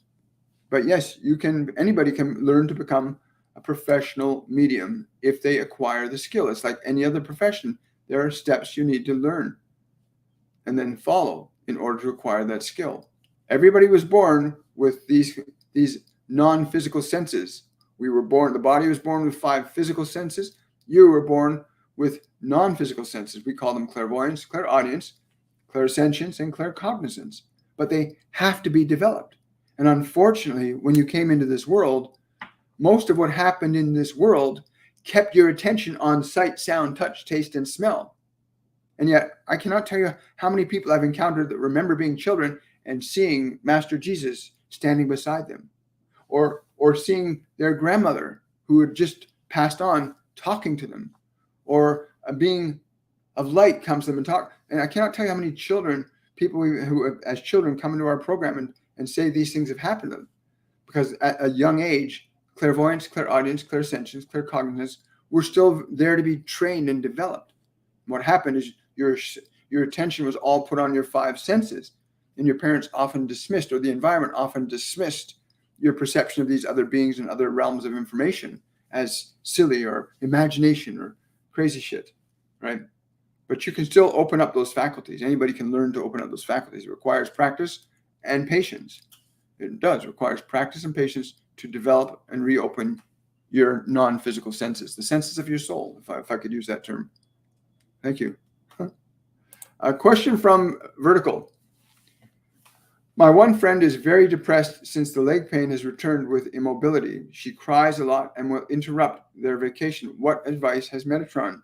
But yes, anybody can learn to become a professional medium if they acquire the skill. It's like any other profession. There are steps you need to learn and then follow in order to acquire that skill. Everybody was born with these non-physical senses. The body was born with 5 physical senses. You were born with non-physical senses. We call them clairvoyance, clairaudience, clairsentience, and claircognizance. But they have to be developed. And unfortunately, when you came into this world, most of what happened in this world kept your attention on sight, sound, touch, taste, and smell. And yet, I cannot tell you how many people I've encountered that remember being children and seeing Master Jesus standing beside them, or seeing their grandmother who had just passed on talking to them, or a being of light comes to them and talk. And I cannot tell you how many people who have, as children, come into our program and say these things have happened to them, because at a young age, clairvoyance, clairaudience, clairsentience, claircognizance were still there to be trained and developed. What happened is your attention was all put on your 5 senses, and your parents often dismissed, or the environment often dismissed, your perception of these other beings and other realms of information as silly or imagination or crazy shit, right? But you can still open up those faculties. Anybody can learn to open up those faculties. It requires practice and patience. It requires practice and patience to develop and reopen your non-physical senses, the senses of your soul, if I could use that term. Thank you. A question from Vertical. My one friend is very depressed since the leg pain has returned with immobility. She cries a lot and will interrupt their vacation. What advice has Metatron?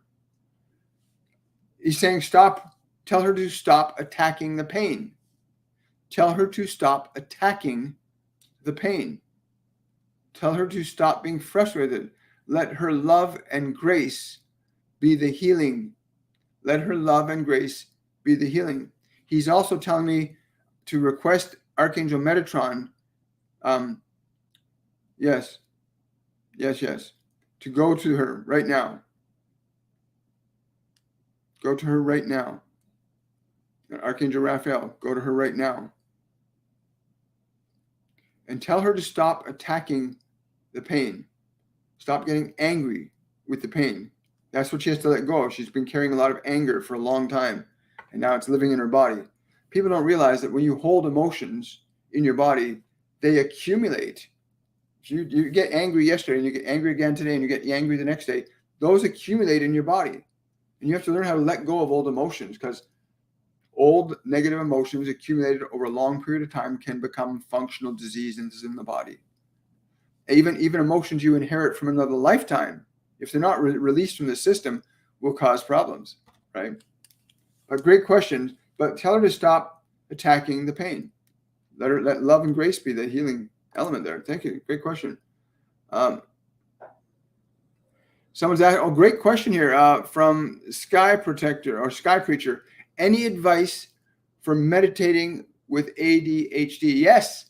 He's saying tell her to stop attacking the pain. Tell her to stop attacking the pain. Tell her to stop being frustrated. Let her love and grace be the healing. Let her love and grace be the healing. He's also telling me to request Archangel Metatron, yes, to go to her right now. Go to her right now. Archangel Raphael, go to her right now. And tell her to stop attacking the pain. Stop getting angry with the pain. That's what she has to let go of. She's been carrying a lot of anger for a long time, and now it's living in her body. People don't realize that when you hold emotions in your body, they accumulate. You get angry yesterday, and you get angry again today, and you get angry the next day. Those accumulate in your body. And you have to learn how to let go of old emotions, because old negative emotions accumulated over a long period of time can become functional diseases in the body. Even emotions you inherit from another lifetime, if they're not released from the system, will cause problems, right? But great question. But tell her to stop attacking the pain. Let love and grace be the healing element there. Thank you. Great question. Someone's asking, great question here from Sky Protector or Sky Preacher. Any advice for meditating with ADHD? Yes.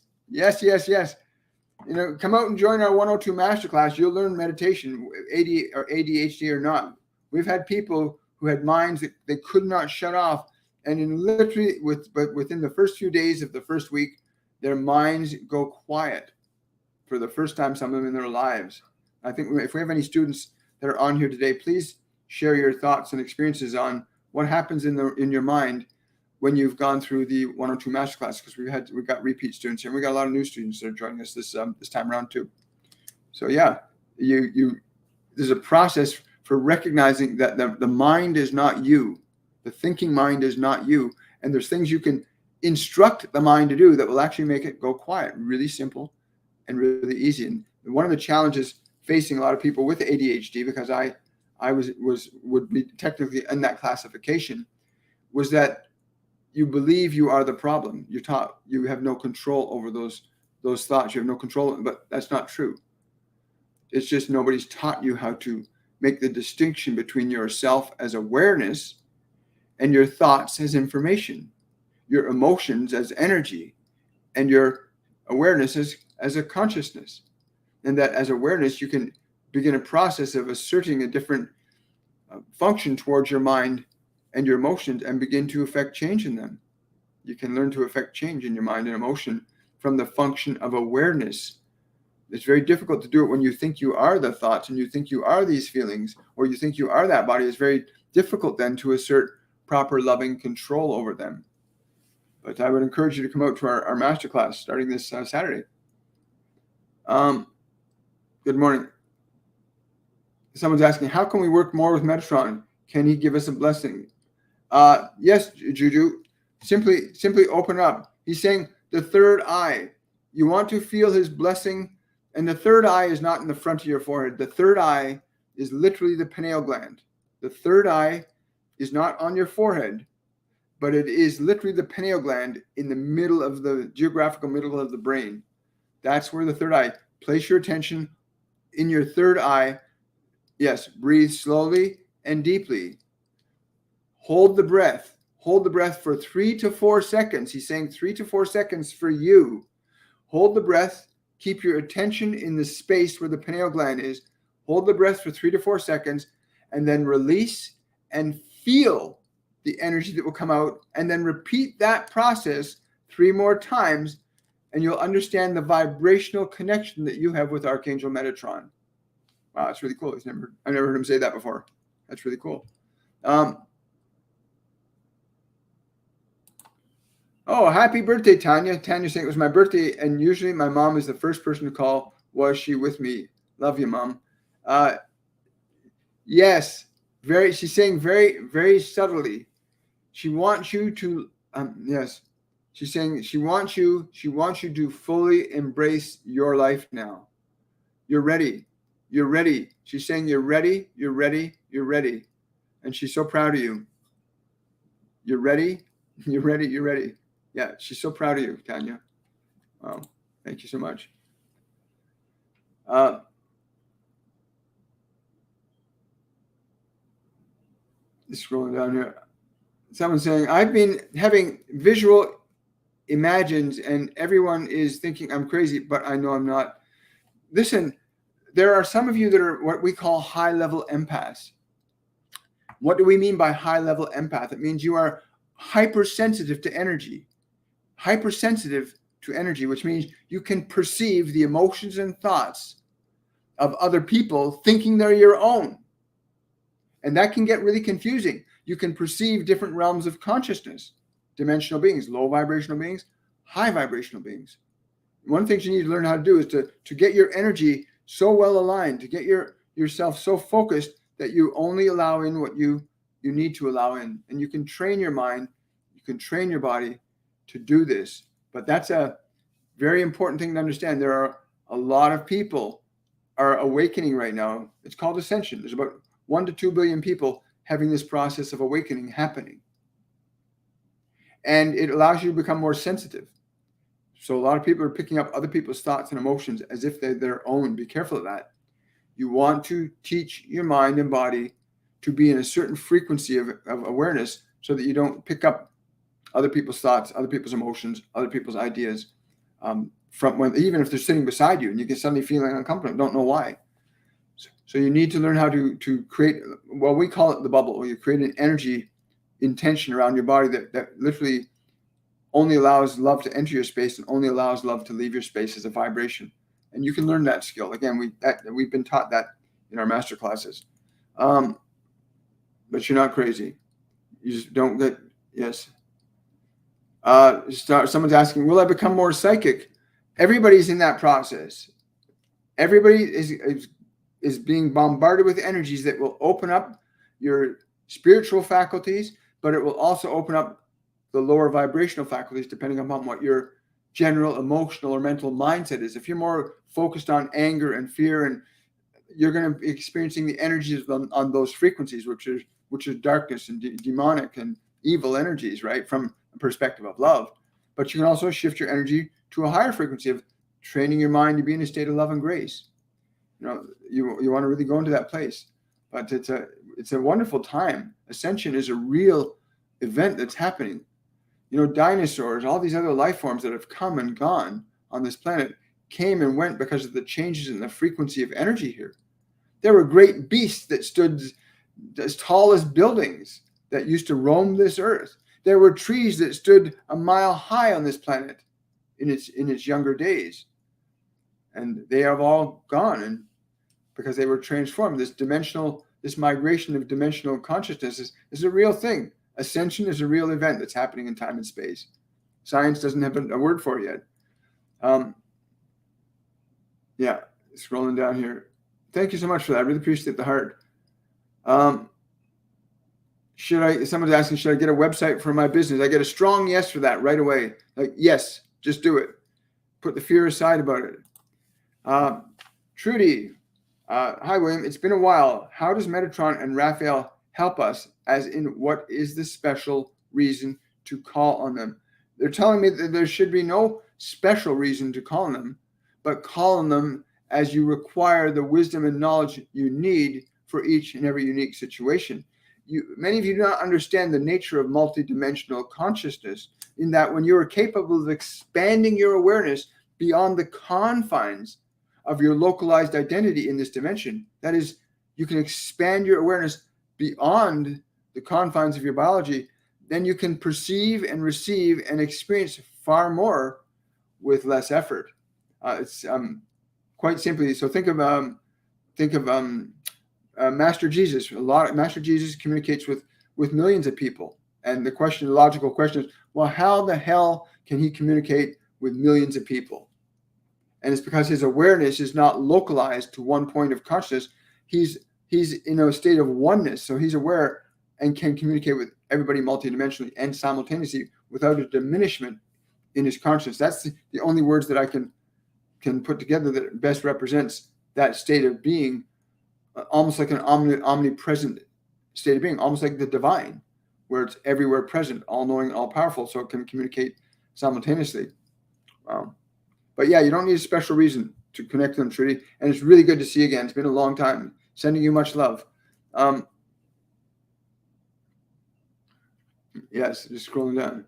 Come out and join our 102 Masterclass. You'll learn meditation, ADHD or not. We've had people who had minds that they could not shut off. And within the first few days of the first week, their minds go quiet for the first time, some of them in their lives. I think if we have any students that are on here today, please share your thoughts and experiences on what happens in your mind when you've gone through the 102 Masterclass, because we've got repeat students here, and we got a lot of new students that are joining us this time around too. So yeah, there's a process for recognizing that the mind is not you, the thinking mind is not you, and there's things you can instruct the mind to do that will actually make it go quiet. Really simple and really easy. And one of the challenges facing a lot of people with ADHD, because I would be technically in that classification, was that you believe you are the problem. You're taught you have no control over those thoughts. You have no control, but that's not true. It's just nobody's taught you how to make the distinction between yourself as awareness and your thoughts as information, your emotions as energy, and your awareness as a consciousness. And that as awareness, you can begin a process of asserting a different function towards your mind and your emotions and begin to affect change in them. You can learn to affect change in your mind and emotion from the function of awareness. It's very difficult to do it when you think you are the thoughts and you think you are these feelings, or you think you are that body. It's very difficult then to assert proper loving control over them. But I would encourage you to come out to our masterclass starting this Saturday. Good morning. Someone's asking, how can we work more with Metatron? Can he give us a blessing? Yes, Juju. Simply open up. He's saying the third eye. You want to feel his blessing, and the third eye is not in the front of your forehead. The third eye is literally the pineal gland. The third eye is not on your forehead, but it is literally the pineal gland in the middle of the geographical middle of the brain. That's where the third eye. Place your attention in your third eye. Yes, breathe slowly and deeply. Hold the breath. Hold the breath for 3 to 4 seconds. He's saying 3 to 4 seconds for you. Hold the breath. Keep your attention in the space where the pineal gland is. Hold the breath for 3 to 4 seconds, and then release and feel the energy that will come out, and then repeat that process 3 more times, and you'll understand the vibrational connection that you have with Archangel Metatron. Wow, that's really cool. I've never heard him say that before. That's really cool. Oh, happy birthday, Tanya. Tanya saying it was my birthday, and usually my mom is the first person to call. Was she with me? Love you, Mom. Yes, very. She's saying very, very subtly. She wants you to. Yes, she's saying she wants you. She wants you to fully embrace your life now. You're ready. You're ready. She's saying you're ready. You're ready. You're ready, and she's so proud of you. You're ready. You're ready. You're ready. Yeah, she's so proud of you, Tanya. Wow, thank you so much. Scrolling down here. Someone's saying, I've been having visual imagines and everyone is thinking I'm crazy, but I know I'm not. Listen, there are some of you that are what we call high-level empaths. What do we mean by high-level empath? It means you are hypersensitive to energy. Hypersensitive to energy, which means you can perceive the emotions and thoughts of other people thinking they're your own. And that can get really confusing. You can perceive different realms of consciousness, dimensional beings, low vibrational beings, high vibrational beings. One of the things you need to learn how to do is to get your energy so well aligned, to get yourself so focused that you only allow in what you need to allow in. And you can train your mind, you can train your body to do this. But that's a very important thing to understand. There are a lot of people are awakening right now. It's called Ascension. There's about 1 to 2 billion people having this process of awakening happening. And it allows you to become more sensitive. So a lot of people are picking up other people's thoughts and emotions as if they're their own. Be careful of that. You want to teach your mind and body to be in a certain frequency of awareness so that you don't pick up other people's thoughts, other people's emotions, other people's ideas from when, even if they're sitting beside you and you can suddenly feel uncomfortable, don't know why. So you need to learn how to create, well, we call it the bubble. You create an energy intention around your body that literally only allows love to enter your space and only allows love to leave your space as a vibration. And you can learn that skill. Again, we've been taught that in our masterclasses. But you're not crazy. You just don't get, yes. Someone's asking, will I become more psychic? Everybody's in that process. Everybody is being bombarded with energies that will open up your spiritual faculties, but it will also open up the lower vibrational faculties depending upon what your general emotional or mental mindset is. If you're more focused on anger and fear, and you're going to be experiencing the energies on those frequencies, which is darkness and demonic and evil energies, right, from a perspective of love. But you can also shift your energy to a higher frequency of training your mind to be in a state of love and grace. You know, you want to really go into that place. But it's a wonderful time. Ascension is a real event that's happening. You know, dinosaurs, all these other life forms that have come and gone on this planet came and went because of the changes in the frequency of energy here. There were great beasts that stood as tall as buildings that used to roam this earth. There were trees that stood a mile high on this planet in its younger days. And they have all gone, and because they were transformed. This migration of dimensional consciousness is a real thing. Ascension is a real event that's happening in time and space. Science doesn't have a word for it yet. Yeah, scrolling down here. Thank you so much for that. I really appreciate the heart. Someone's asking, should I get a website for my business? I get a strong yes for that right away. Like, yes, just do it. Put the fear aside about it. Trudy, hi, William. It's been a while. How does Metatron and Raphael help us? As in, what is the special reason to call on them? They're telling me that there should be no special reason to call on them, but call on them as you require the wisdom and knowledge you need for each and every unique situation. Many of you do not understand the nature of multidimensional consciousness, in that when you are capable of expanding your awareness beyond the confines of your localized identity in this dimension, that is, you can expand your awareness beyond the confines of your biology, then you can perceive and receive and experience far more with less effort. It's quite simply, so think of Master Jesus. Master Jesus communicates with millions of people, and the logical question is, well, how the hell can he communicate with millions of people? And it's because his awareness is not localized to one point of consciousness. he's in a state of oneness. So he's aware and can communicate with everybody multidimensionally and simultaneously without a diminishment in his consciousness. That's the only words that I can put together that best represents that state of being, almost like an omnipresent state of being, almost like the divine, where it's everywhere present, all-knowing, all-powerful, so it can communicate simultaneously. But yeah, you don't need a special reason to connect to them, Trudy. And it's really good to see you again. It's been a long time. Sending you much love. Yes, just scrolling down.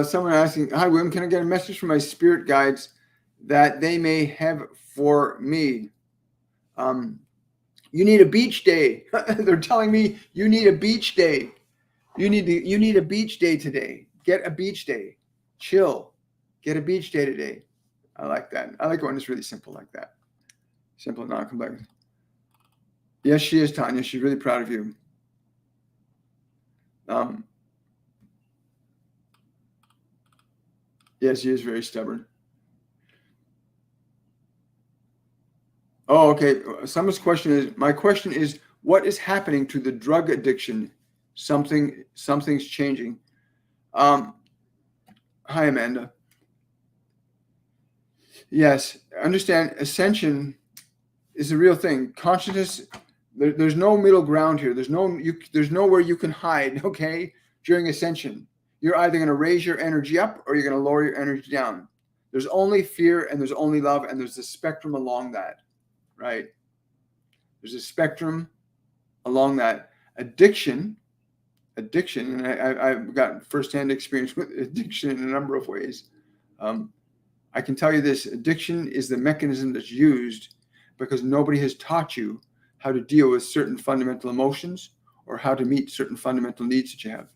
Someone asking, hi, William, can I get a message from my spirit guides that they may have for me? You need a beach day. They're telling me you need a beach day. You need a beach day today. Get a beach day. Chill. Get a beach day today. I like that. I like it when it's really simple like that. Simple, not complex. Yes, she is, Tanya. She's really proud of you. Yes, she is very stubborn. Oh, okay. Someone's my question is, what is happening to the drug addiction? Something's changing. Hi, Amanda. Yes, understand. Ascension is a real thing. Consciousness. There's no middle ground here. There's nowhere you can hide. Okay, during ascension, you're either going to raise your energy up or you're going to lower your energy down. There's only fear and there's only love, and there's a spectrum along that. Right? There's a spectrum along that. Addiction, and I've got firsthand experience with addiction in a number of ways. I can tell you this: addiction is the mechanism that's used because nobody has taught you how to deal with certain fundamental emotions or how to meet certain fundamental needs that you have.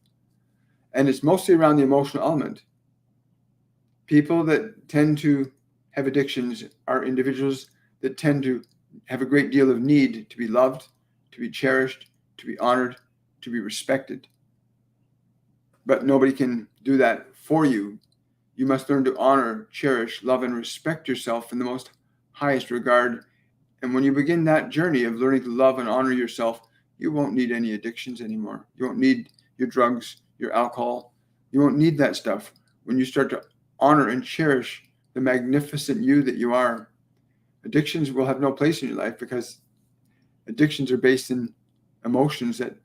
And it's mostly around the emotional element. People that tend to have addictions are individuals that tend to have a great deal of need to be loved, to be cherished, to be honored, to be respected. But nobody can do that for you. You must learn to honor, cherish, love, and respect yourself in the most highest regard. And when you begin that journey of learning to love and honor yourself, you won't need any addictions anymore. You won't need your drugs, your alcohol. You won't need that stuff when you start to honor and cherish the magnificent you that you are. Addictions will have no place in your life because addictions are based in emotions that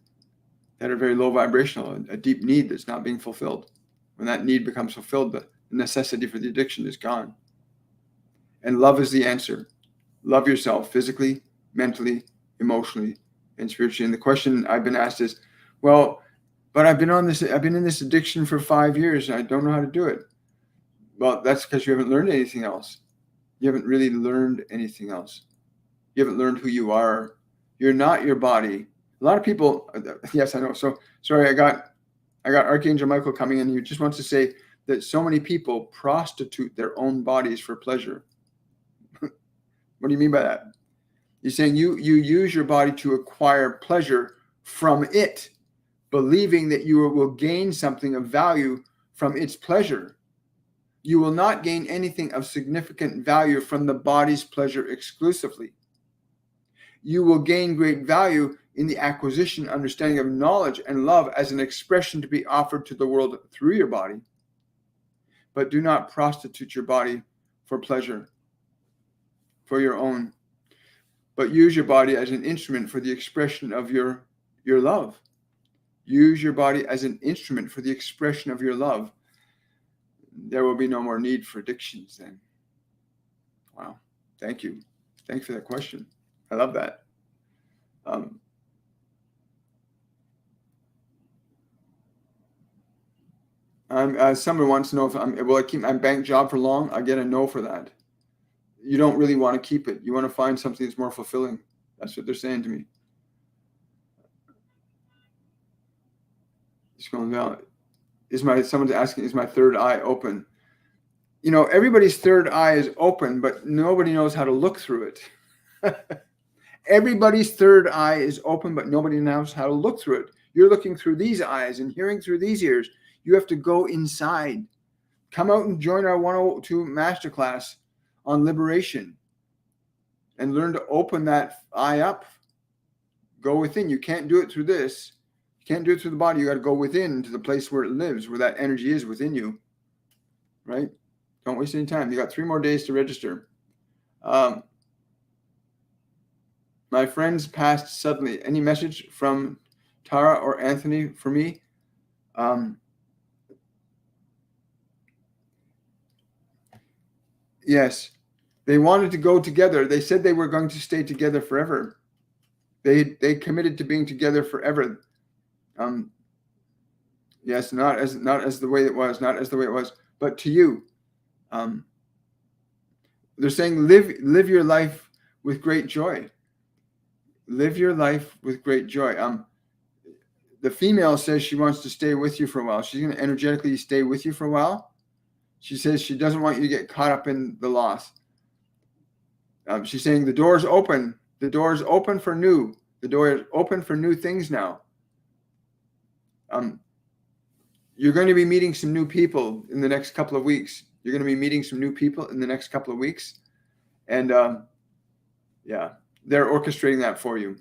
are very low vibrational, a deep need that's not being fulfilled. When that need becomes fulfilled, the necessity for the addiction is gone. And love is the answer. Love yourself physically, mentally, emotionally, and spiritually. And the question I've been asked is, well, but I've been in this addiction for 5 years and I don't know how to do it. Well, that's because you haven't learned anything else. You haven't really learned anything else. You haven't learned who you are. You're not your body. A lot of people, yes, I know. So sorry, I got Archangel Michael coming in. He just wants to say that so many people prostitute their own bodies for pleasure. What do you mean by that? You're saying you use your body to acquire pleasure from it, believing that you will gain something of value from its pleasure. You will not gain anything of significant value from the body's pleasure exclusively. You will gain great value in the acquisition, understanding of knowledge and love as an expression to be offered to the world through your body. But do not prostitute your body for pleasure, for your own. But use your body as an instrument for the expression of your love. Use your body as an instrument for the expression of your love. There will be no more need for addictions then. Wow. Thank you. Thanks for that question. I love that. Someone wants to know if will I keep my bank job for long? I get a no for that. You don't really want to keep it. You want to find something that's more fulfilling. That's what they're saying to me. Just going down. Someone's asking, is my third eye open? You know, everybody's third eye is open, but nobody knows how to look through it. Everybody's third eye is open, but nobody knows how to look through it. You're looking through these eyes and hearing through these ears. You have to go inside. Come out and join our 102 Masterclass on liberation and learn to open that eye up. Go within. You can't do it through this. You can't do it through the body. You got to go within to the place where it lives, where that energy is within you. Right? Don't waste any time. You got 3 more days to register. My friends passed suddenly. Any message from Tara or Anthony for me? Yes. They wanted to go together. They said they were going to stay together forever. They committed to being together forever. Yes, not as the way it was, but to you. They're saying live your life with great joy. Live your life with great joy. The female says she wants to stay with you for a while. She's going to energetically stay with you for a while. She says she doesn't want you to get caught up in the loss. She's saying the door is open. The door is open for new. The door is open for new things now. You're going to be meeting some new people in the next couple of weeks. You're going to be meeting some new people in the next couple of weeks. And yeah, they're orchestrating that for you.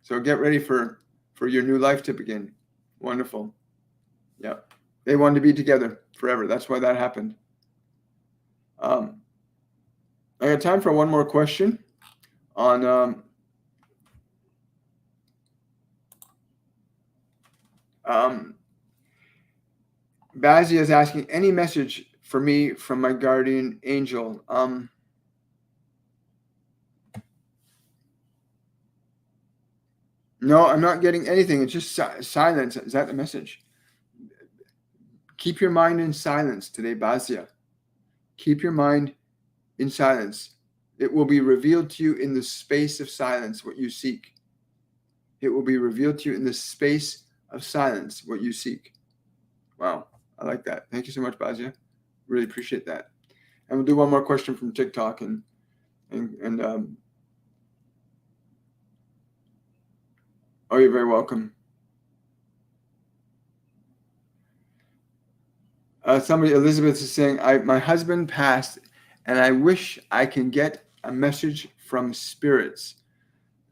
So get ready for your new life to begin. Wonderful. Yeah. They wanted to be together forever. That's why that happened. I got time for one more question on Bazia is asking, any message for me from my guardian angel? No, I'm not getting anything. It's just silence. Is that the message? Keep your mind in silence today, Bazia. Keep your mind in silence. It will be revealed to you in the space of silence what you seek. It will be revealed to you in the space of silence what you seek. Wow, I like that. Thank you so much, Bazia. Really appreciate that. And we'll do one more question from TikTok and oh, you're very welcome. Somebody, Elizabeth is saying, my husband passed and I wish I can get a message from spirits.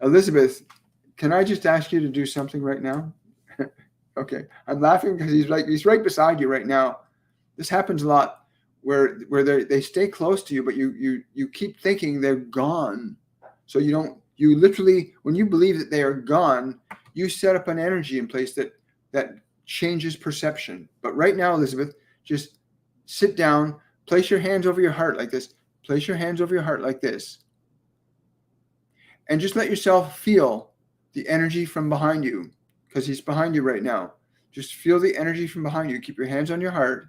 Elizabeth, can I just ask you to do something right now? Okay. I'm laughing because he's right beside you right now. This happens a lot where they stay close to you, but you keep thinking they're gone. So you literally, when you believe that they are gone, you set up an energy in place that changes perception. But right now, Elizabeth, just sit down, place your hands over your heart like this. Place your hands over your heart like this. And just let yourself feel the energy from behind you, because he's behind you right now. Just feel the energy from behind you. Keep your hands on your heart.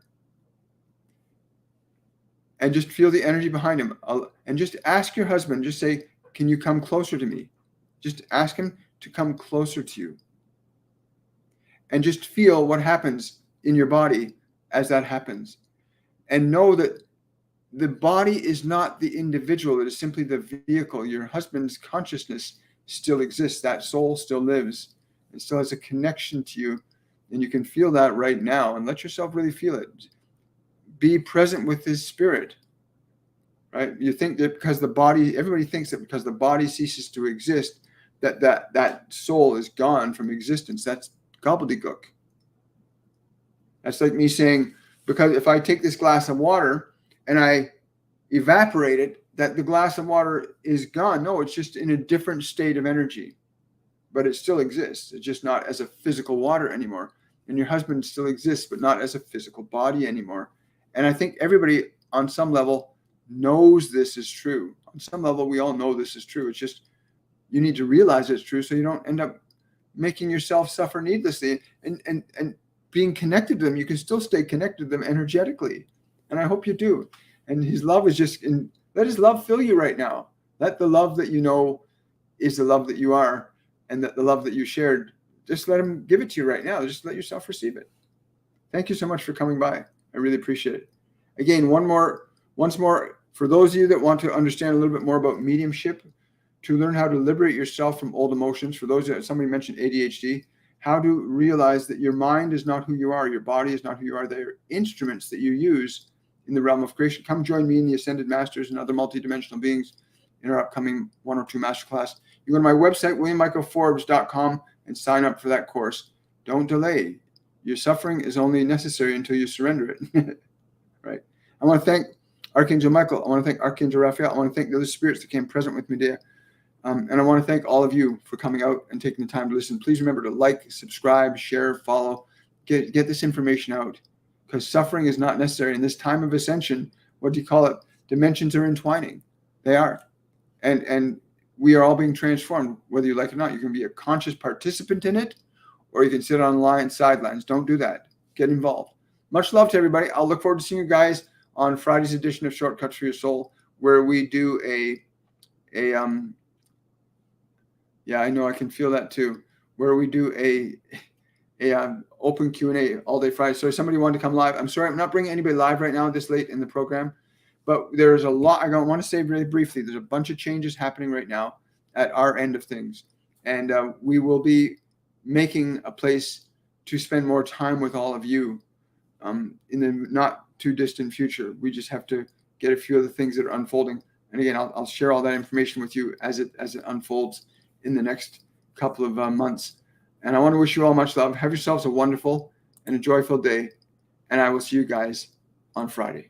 And just feel the energy behind him. And just ask your husband, just say, can you come closer to me? Just ask him to come closer to you. And just feel what happens in your body as that happens. And know that the body is not the individual. It is simply the vehicle. Your husband's consciousness still exists. That soul still lives. It still has a connection to you. And you can feel that right now. And let yourself really feel it. Be present with his spirit. Right? You think that because the body, everybody thinks that because the body ceases to exist, that soul is gone from existence. That's gobbledygook. That's like me saying, because if I take this glass of water and I evaporate it, that the glass of water is gone. No, it's just in a different state of energy, but it still exists. It's just not as a physical water anymore. And your husband still exists, but not as a physical body anymore. And I think everybody on some level knows this is true. On some level, we all know this is true. It's just, you need to realize it's true so you don't end up making yourself suffer needlessly and being connected to them. You can still stay connected to them energetically. And I hope you do. And his love is just, let his love fill you right now. Let the love that you know is the love that you are, and that the love that you shared, just let him give it to you right now. Just let yourself receive it. Thank you so much for coming by. I really appreciate it. Again, once more, for those of you that want to understand a little bit more about mediumship, to learn how to liberate yourself from old emotions, for those that somebody mentioned ADHD, how to realize that your mind is not who you are, your body is not who you are. They're instruments that you use in the realm of creation. Come join me and the Ascended Masters and other multidimensional beings in our upcoming 1 or 2 masterclass. You go to my website, williammichaelforbes.com, and sign up for that course. Don't delay. Your suffering is only necessary until you surrender it. Right? I want to thank Archangel Michael. I want to thank Archangel Raphael. I want to thank the other spirits that came present with me today. And I want to thank all of you for coming out and taking the time to listen. Please remember to like, subscribe, share, follow, get this information out, because suffering is not necessary. In this time of ascension, what do you call it? Dimensions are entwining. They are. And we are all being transformed, whether you like it or not. You can be a conscious participant in it, or you can sit on sidelines. Don't do that. Get involved. Much love to everybody. I'll look forward to seeing you guys on Friday's edition of Shortcuts for Your Soul, where we do yeah, I know, I can feel that too, where we do a open Q&A all day Friday. So if somebody wanted to come live, I'm sorry, I'm not bringing anybody live right now this late in the program, but there's a lot I want to say really briefly. There's a bunch of changes happening right now at our end of things. And we will be making a place to spend more time with all of you in the not too distant future. We just have to get a few of the things that are unfolding. And again, I'll share all that information with you as it unfolds in the next couple of months. And I want to wish you all much love. Have yourselves a wonderful and a joyful day. And I will see you guys on Friday.